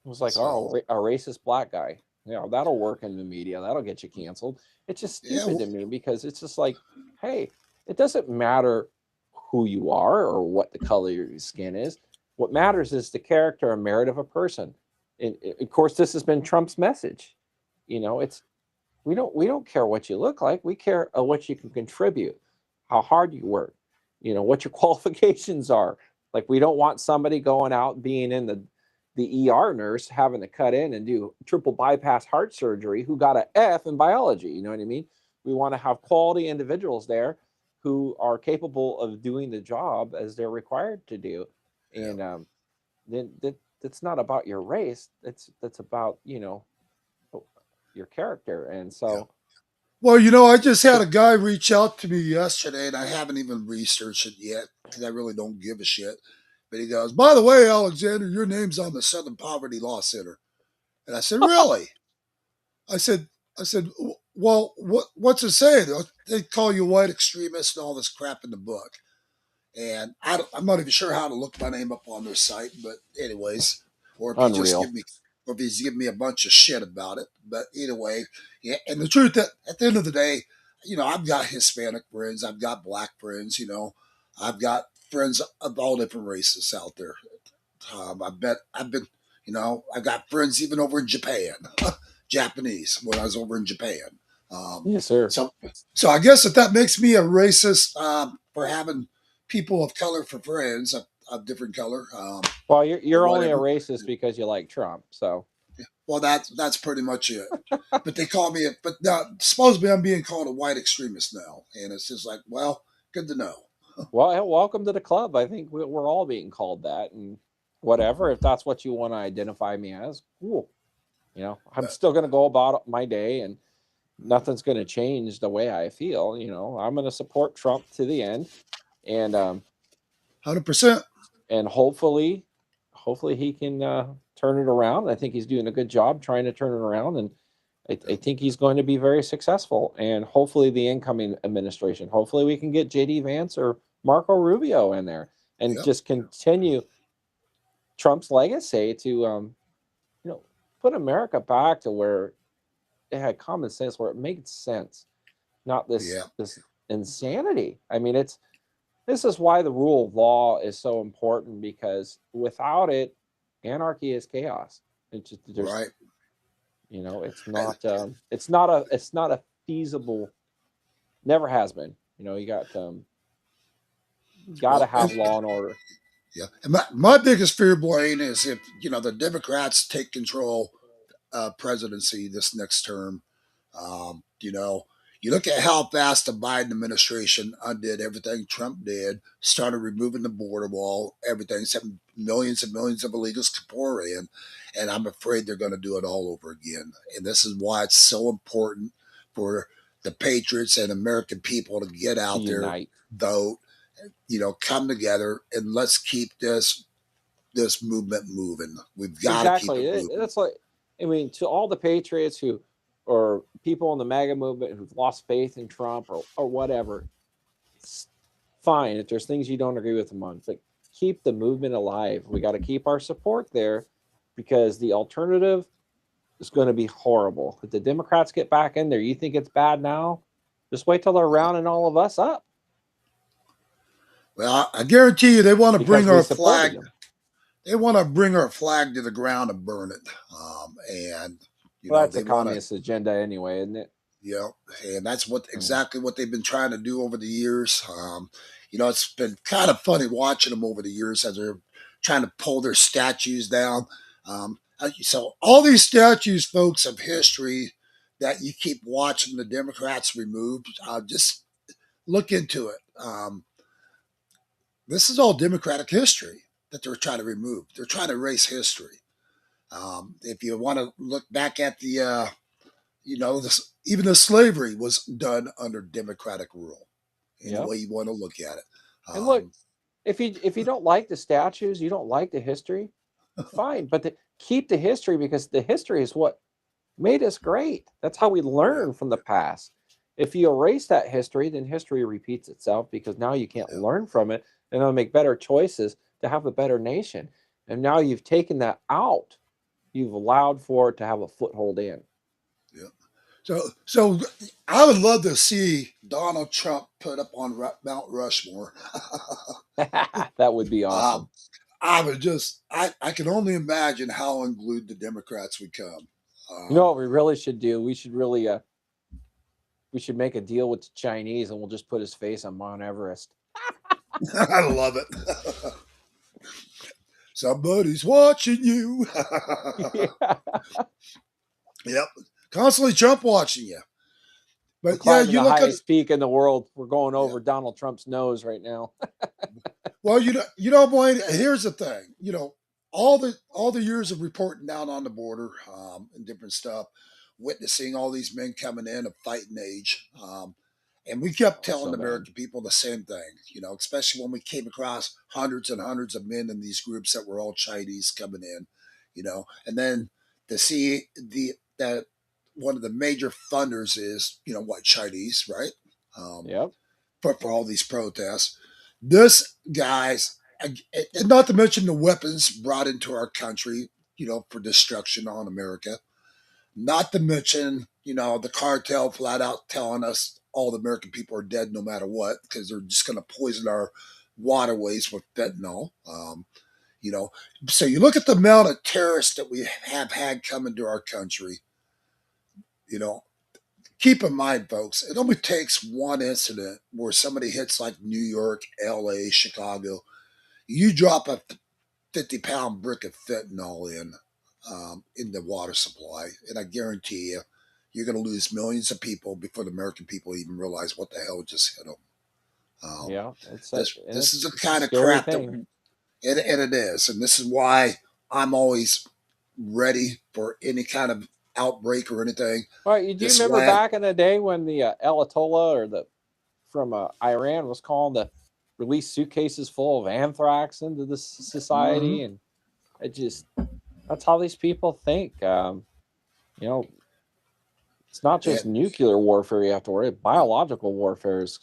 it was like, So, oh, a racist black guy. That'll work in the media. That'll get you canceled. It's just yeah. stupid to me because it's just like, hey, it doesn't matter who you are or what the color of your skin is. What matters is the character and merit of a person. And of course, this has been Trump's message. It's we don't care what you look like. We care what you can contribute, how hard you work, what your qualifications are. Like we don't want somebody going out being in the ER nurse having to cut in and do triple bypass heart surgery who got an F in biology. You know what I mean? We want to have quality individuals there who are capable of doing the job as they're required to do. Yeah. And then that's not about your race. That's about your character. And Yeah. so Well, I just had a guy reach out to me yesterday, and I haven't even researched it yet because I really don't give a shit. But he goes, "By the way, Alexander, your name's on the Southern Poverty Law Center." And I said, "Really?" I said, "Well, what's it say? They call you white extremist and all this crap in the book." And I'm not even sure how to look my name up on their site, but anyways, or if he just unreal. give me, or if he's giving me a bunch of shit about it. But either way, yeah. And the truth that at the end of the day, I've got Hispanic friends, I've got black friends, I've got friends of all different races out there. I've been, I've got friends even over in Japan, Japanese when I was over in Japan. Um, Yes, sir. so, so I guess that makes me a racist for having people of color for friends of different color Well, or you're only a whatever. racist because you like Trump. So Well, that's pretty much it. But they call me, but now, supposedly I'm being called a white extremist now, and it's just like, well, good to know. well, welcome to the club. I think we're all being called that, and whatever. If that's what you want to identify me as, cool. I'm But still going to go about my day, and nothing's going to change the way I feel. I'm going to support Trump to the end, and 100%. and hopefully he can turn it around. I think he's doing a good job trying to turn it around, and I think he's going to be very successful. And hopefully the incoming administration, hopefully we can get JD Vance or Marco Rubio in there and Yep. just continue Trump's legacy to you know put America back to where it had common sense, where it made sense, not this Yeah. this insanity. I mean, this is why the rule of law is so important, because without it, anarchy is chaos. It's just, Right. You know, it's And, not it's not a feasible. Never has been. You know, you got to well, have law and order. yeah. And my biggest fear, Blaine, is if the Democrats take control presidency this next term. You know, you look at how fast the Biden administration undid everything Trump did, started removing the border wall, everything, sent millions and millions of illegals to pour in, and I'm afraid they're going to do it all over again. And this is why it's so important for the patriots and American people to get To out there, unite. vote, come together, and let's keep this movement moving. We've got to keep Exactly. it moving. That's like, I mean, to all the patriots who, or people in the MAGA movement who've lost faith in Trump or whatever, it's fine if there's things you don't agree with them on, but keep the movement alive. We got to keep our support there because the alternative is going to be horrible. If the Democrats get back in there, you think it's bad now? Just wait till they're rounding all of us up Well, I guarantee you, they want to because bring we our supported flag. them. They want to bring our flag to the ground and burn it. And Well, that's a they want to, communist agenda anyway, isn't it? you know, and that's what Mm. exactly what they've been trying to do over the years. It's been kind of funny watching them over the years as they're trying to pull their statues down. So all these statues, folks, of history that you keep watching the Democrats remove, just look into it. This is all Democratic history that they're trying to remove. They're trying to erase history. If you want to look back at even the slavery was done under Democratic rule. Any Yep. way you want to look at it. And look, Um, if you don't like the statues, you don't like the history, fine. But keep the history because the history is what made us great. That's how we yeah, learn from the past. If you erase that history, then history repeats itself because now you can't yeah, learn from it and it'll make better choices to have a better nation. And now you've taken that out. You've allowed for it to have a foothold in. yeah. So I would love to see Donald Trump put up on Mount Rushmore. That would be awesome. um, I can only imagine how unglued the Democrats would come. You know Um, what we really should do? We should make a deal with the Chinese and we'll just put his face on Mount Everest. I love it. Somebody's watching you. Yeah. Yep. Constantly Trump watching you. We're But yeah, climbing you the look at highest peak in the world. We're going yeah. over Donald Trump's nose right now. Well, Blaine. Here's the thing. All the years of reporting down on the border and different stuff, witnessing all these men coming in of fighting age, and we kept Oh, telling so the bad. American people the same thing. Especially when we came across hundreds and hundreds of men in these groups that were all Chinese coming in. And then to see that one of the major funders is what, Chinese, right? Um, Yep. for all these protests. This guys, and not to mention the weapons brought into our country, for destruction on America. Not to mention, the cartel flat out telling us all the American people are dead no matter what because they're just going to poison our waterways with fentanyl. You know, so you look at the amount of terrorists that we have had come into our country. You know, keep in mind, folks, it only takes one incident where somebody hits like New York, LA, Chicago. You drop a 50-pound brick of fentanyl in the water supply, and I guarantee you're going to lose millions of people before the American people even realize what the hell just hit them. Um, Yeah. this is the It's a kind of scary crap that, thing. and it is, and this is why I'm always ready for any kind of outbreak or anything. All right. Do you This remember way, back in the day when the Ayatollah or the from Iran was calling to release suitcases full of anthrax into the mhm. society, and it just that's how these people think. You know, it's not just and nuclear warfare you have to worry. Biological warfare is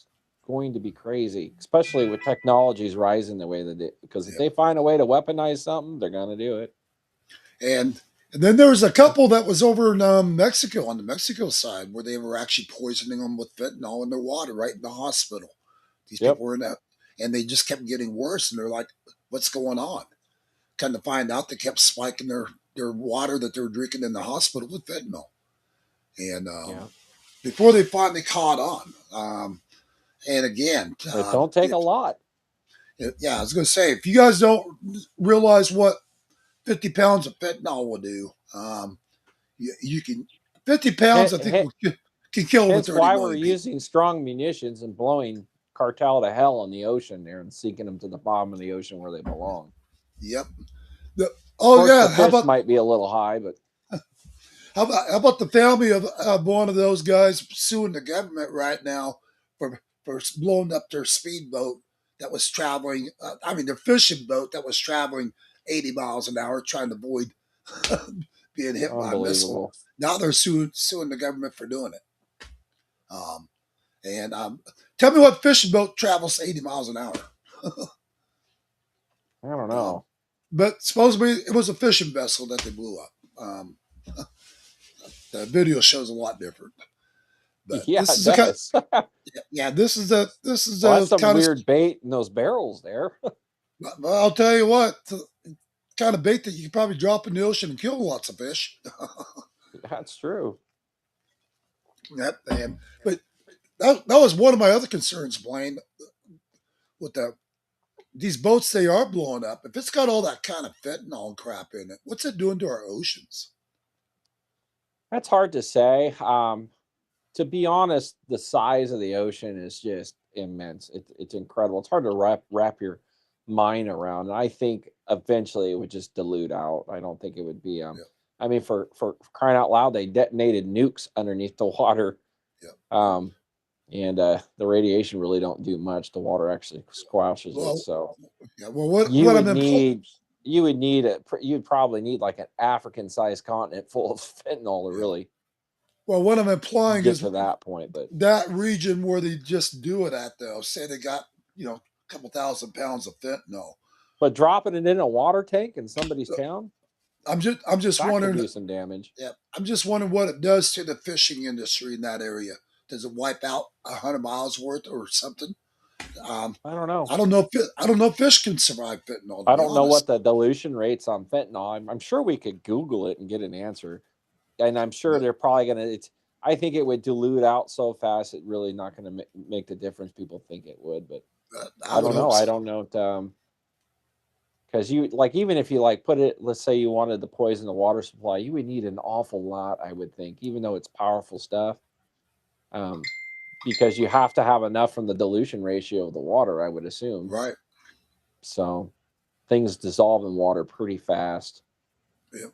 going to be crazy, especially with technologies rising the way that it. Because if yeah. they find a way to weaponize something, they're going to do it. And then there was a couple that was over in Mexico, on the Mexico side, where they were actually poisoning them with fentanyl in their water right in the hospital. These Yep. people were in that, and they just kept getting worse. And they're like, "What's going on?" Kind of find out they kept spiking their water that they were drinking in the hospital with fentanyl. And Yeah. before they finally caught on. And again, It don't take a lot. yeah, I was going to say, if you guys don't realize what 50 pounds of fentanyl will do, you can 50 pounds, I think, can kill over Hence 30 why we're million people. using strong munitions and blowing cartel to hell in the ocean there and sinking them to the bottom of the ocean where they belong. Yep. Of Oh course, yeah. the fish might be a little high, but how about the family of one of those guys suing the government right now for blowing up their speedboat that was traveling? Their fishing boat that was traveling 80 miles an hour, trying to avoid being hit by a missile. unbelievable. Now they're suing the government for doing it. And tell me what fishing boat travels 80 miles an hour. I don't know. But supposedly it was a fishing vessel that they blew up. The video shows a lot different. But Yeah, this it is the kind. does. Yeah, this is the Well, that's some kind weird bait in those barrels there. Well, I'll tell you what, the kind of bait that you can probably drop in the ocean and kill lots of fish. That's true. But that was one of my other concerns, Blaine, with these boats they are blowing up. If it's got all that kind of fentanyl and crap in it, what's it doing to our oceans? That's hard to say. To be honest, the size of the ocean is just immense. It's incredible. It's hard to wrap your mind around. And I think eventually it would just dilute out. I don't think it would be. I mean, for crying out loud, they detonated nukes underneath the water. Yeah. And the radiation really don't do much. The water actually squashes it. So yeah. Well, what you what would I'm need. You'd probably need like an African-sized continent full of fentanyl to really Well, what I'm implying get is to that point. But that region where they just do it at, though, say they got a couple thousand pounds of fentanyl. But dropping it in a water tank in somebody's town, I'm just that wondering. could do some damage. Yeah, I'm just wondering what it does to the fishing industry in that area. Does it wipe out 100 miles worth or something? I don't know. I don't know if fish can survive fentanyl. I don't know what the dilution rates on fentanyl. I'm sure we could Google it and get an answer, and I'm sure they're probably gonna. I think it would dilute out so fast it really not going to make the difference people think it would. But I don't know. So. I don't know. Because you even if you put it, let's say you wanted to poison the water supply, you would need an awful lot, I would think, even though it's powerful stuff. Because you have to have enough from the dilution ratio of the water, I would assume. Right. So things dissolve in water pretty fast. Yep.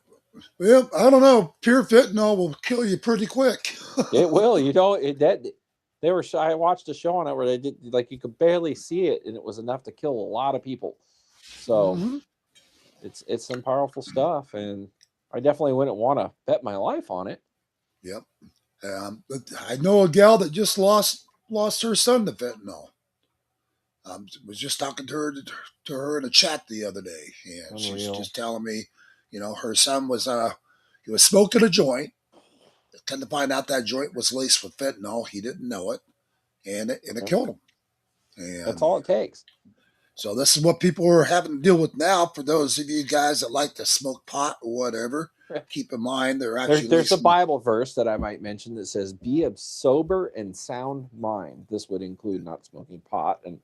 Well, I don't know. Pure fentanyl will kill you pretty quick. It will. I watched a show on it where they did you could barely see it, and it was enough to kill a lot of people. So it's some powerful stuff, and I definitely wouldn't want to bet my life on it. Yep. But I know a gal that just lost her son to fentanyl. Was just talking to her in a chat the other day, and she's just telling me, her son was he was smoking a joint. Come to find out that joint was laced with fentanyl. He didn't know it, and it killed him. And that's all it takes. So this is what people are having to deal with now. For those of you guys that like to smoke pot or whatever, keep in mind there's a Bible verse that I might mention that says, "Be of sober and sound mind." This would include not smoking pot, and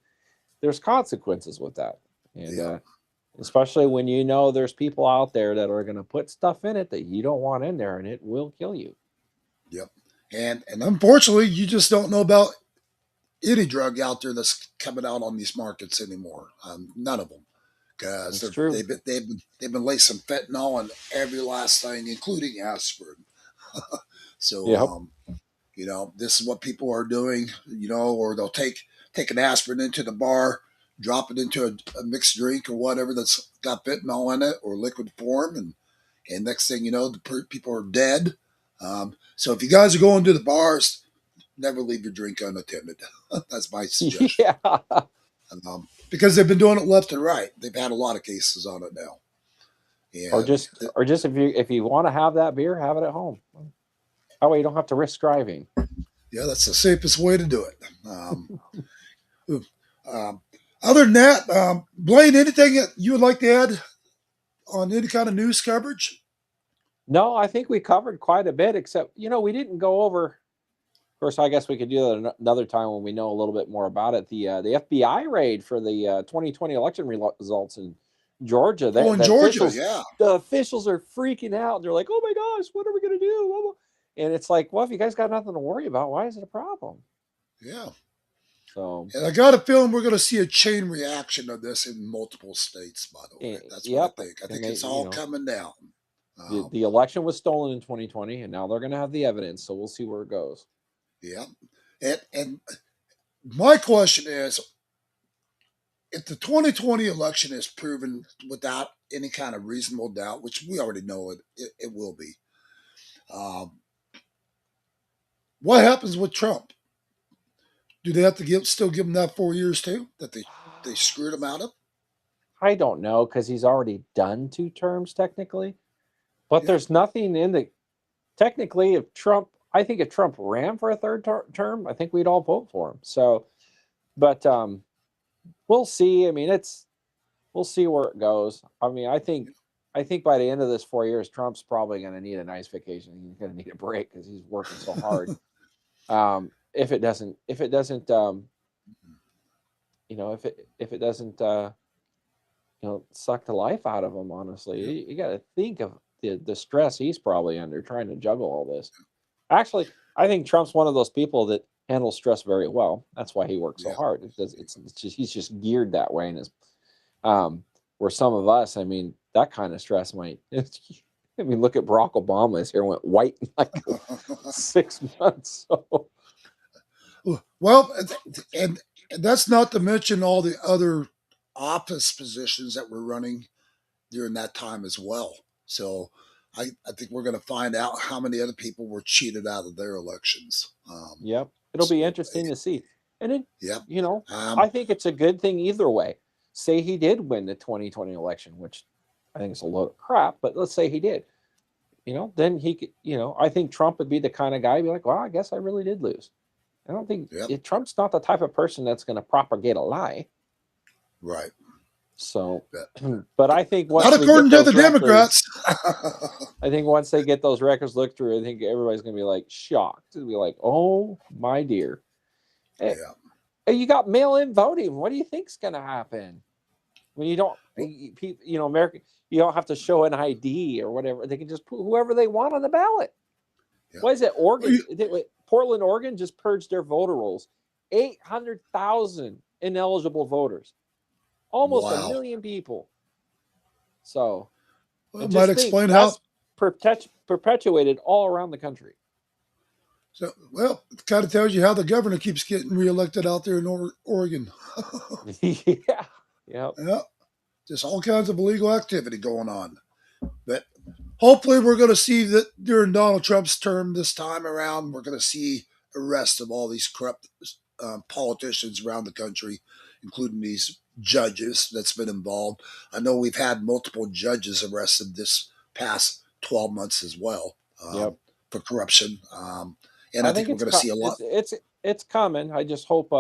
there's consequences with that. And especially when there's people out there that are going to put stuff in it that you don't want in there, and it will kill you. Yep. And unfortunately, you just don't know about any drug out there that's coming out on these markets anymore. None of them, because they've been lacing fentanyl and every last thing, including aspirin. So, this is what people are doing. Or they'll take an aspirin into the bar, drop it into a mixed drink or whatever that's got fentanyl in it or liquid form, and next thing you know, the people are dead. So if you guys are going to the bars, never leave your drink unattended. That's my suggestion. Yeah. Because they've been doing it left and right. They've had a lot of cases on it now. And or just if you want to have that beer, have it at home. That way you don't have to risk driving. Yeah, that's the safest way to do it. Other than that, Blaine, anything that you would like to add on any kind of news coverage? No, I think we covered quite a bit, except, we didn't go over. Of course, I guess we could do that another time when we know a little bit more about it. The FBI raid for the 2020 election results in Georgia. Oh, in The Georgia, officials, yeah. the officials are freaking out. They're like, "Oh my gosh, what are we going to do?" And it's like, well, if you guys got nothing to worry about, why is it a problem? Yeah. So, And I got a feeling we're going to see a chain reaction of this in multiple states, by the way. That's what I yep. think. I And think they, it's all coming down. the election was stolen in 2020, and now they're going to have the evidence. So we'll see where it goes. Yeah. And my question is, if the 2020 election is proven without any kind of reasonable doubt, which we already know it will be, um, what happens with Trump? Do they have to still give him that 4 years too that they screwed him out of? I don't know, because he's already done 2 terms technically, but Yeah. there's nothing in the technically. If Trump ran for a third term, I think we'd all vote for him. So, but we'll see. I mean, we'll see where it goes. I mean, I think by the end of this 4 years, Trump's probably going to need a nice vacation. He's going to need a break because he's working so hard. If it doesn't, if it doesn't, suck the life out of him. Honestly, Yeah. you got to think of the stress he's probably under trying to juggle all this. Actually, I think Trump's one of those people that handles stress very well. That's why he works so Yeah. hard. It's just he's just geared that way, and where some of us, I mean, that kind of stress might. I mean, look at Barack Obama. His hair went white in like 6 months. So Well, and that's not to mention all the other office positions that were running during that time as well. So I think we're going to find out how many other people were cheated out of their elections. yep, it'll be So, interesting to see. And then, yep. I think it's a good thing either way. Say he did win the 2020 election, which I think is a load of crap, but let's say he did. Then he could, I think Trump would be the kind of guy be like, well, I guess I really did lose. I don't think Yep. Trump's not the type of person that's going to propagate a lie. Right. So, Yeah. but I think Not once we get according to those the records, Democrats. I think once they get those records looked through, I think everybody's going to be like shocked. It'll be like, oh my dear. Hey, Yeah. you got mail-in voting. What do you think's going to happen when you don't, America? You don't have to show an ID or whatever. They can just put whoever they want on the ballot. Yeah. What is it? Oregon, Portland, Oregon just purged their voter rolls. 800,000 ineligible voters, almost Wow. 1 million people. So, Well, and it might just think explain how. that's perpetuated all around the country. So, well, it kind of tells you how the governor keeps getting reelected out there in Oregon. Yeah. Yep. Yeah. Just all kinds of illegal activity going on. But hopefully we're going to see that during Donald Trump's term this time around, we're going to see arrests of all these corrupt politicians around the country, including these judges that's been involved. I know we've had multiple judges arrested this past 12 months as well for corruption. And I think we're going to see a lot. It's coming. I just hope,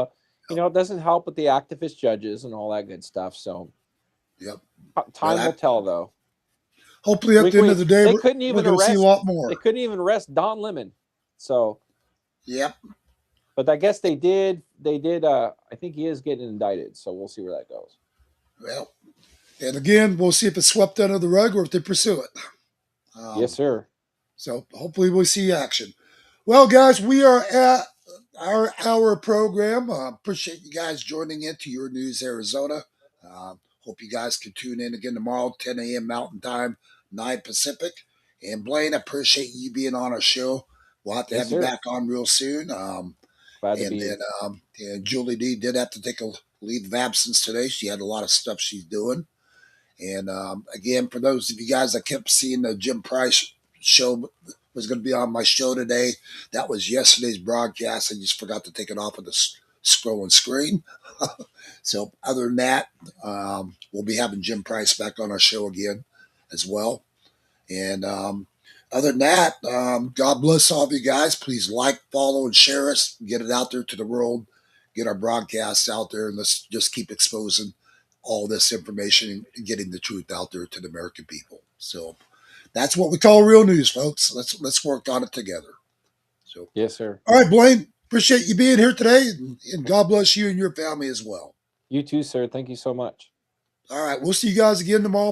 it doesn't help with the activist judges and all that good stuff. So, yep. Time will tell, though. Hopefully, at the end of the day, we're going to see a lot more. They couldn't even arrest Don Lemon. So, yep. But I guess they did. I think he is getting indicted. So we'll see where that goes. Well, and again, we'll see if it's swept under the rug or if they pursue it. Yes, sir. So hopefully we'll see action. Well, guys, we are at our hour program. Appreciate you guys joining into Your News Arizona. Hope you guys can tune in again tomorrow, 10 a.m. Mountain Time, 9 Pacific. And Blaine, I appreciate you being on our show. We'll have to have you back on real soon. Glad to be here. And Julie D did have to take a leave of absence today. She had a lot of stuff she's doing. And again, for those of you guys that kept seeing the Jim Price show was going to be on my show today, that was yesterday's broadcast. I just forgot to take it off of the scrolling screen. So other than that, we'll be having Jim Price back on our show again as well. And other than that, God bless all of you guys. Please like, follow, and share us. Get it out there to the world. Get our broadcasts out there, and let's just keep exposing all this information and getting the truth out there to the American people. So That's what we call real news, folks. Let's work on it together. So, Yes, sir. all right, Blaine, appreciate you being here today, and God bless you and your family as well. You too, sir. Thank you so much. All right, we'll see you guys again tomorrow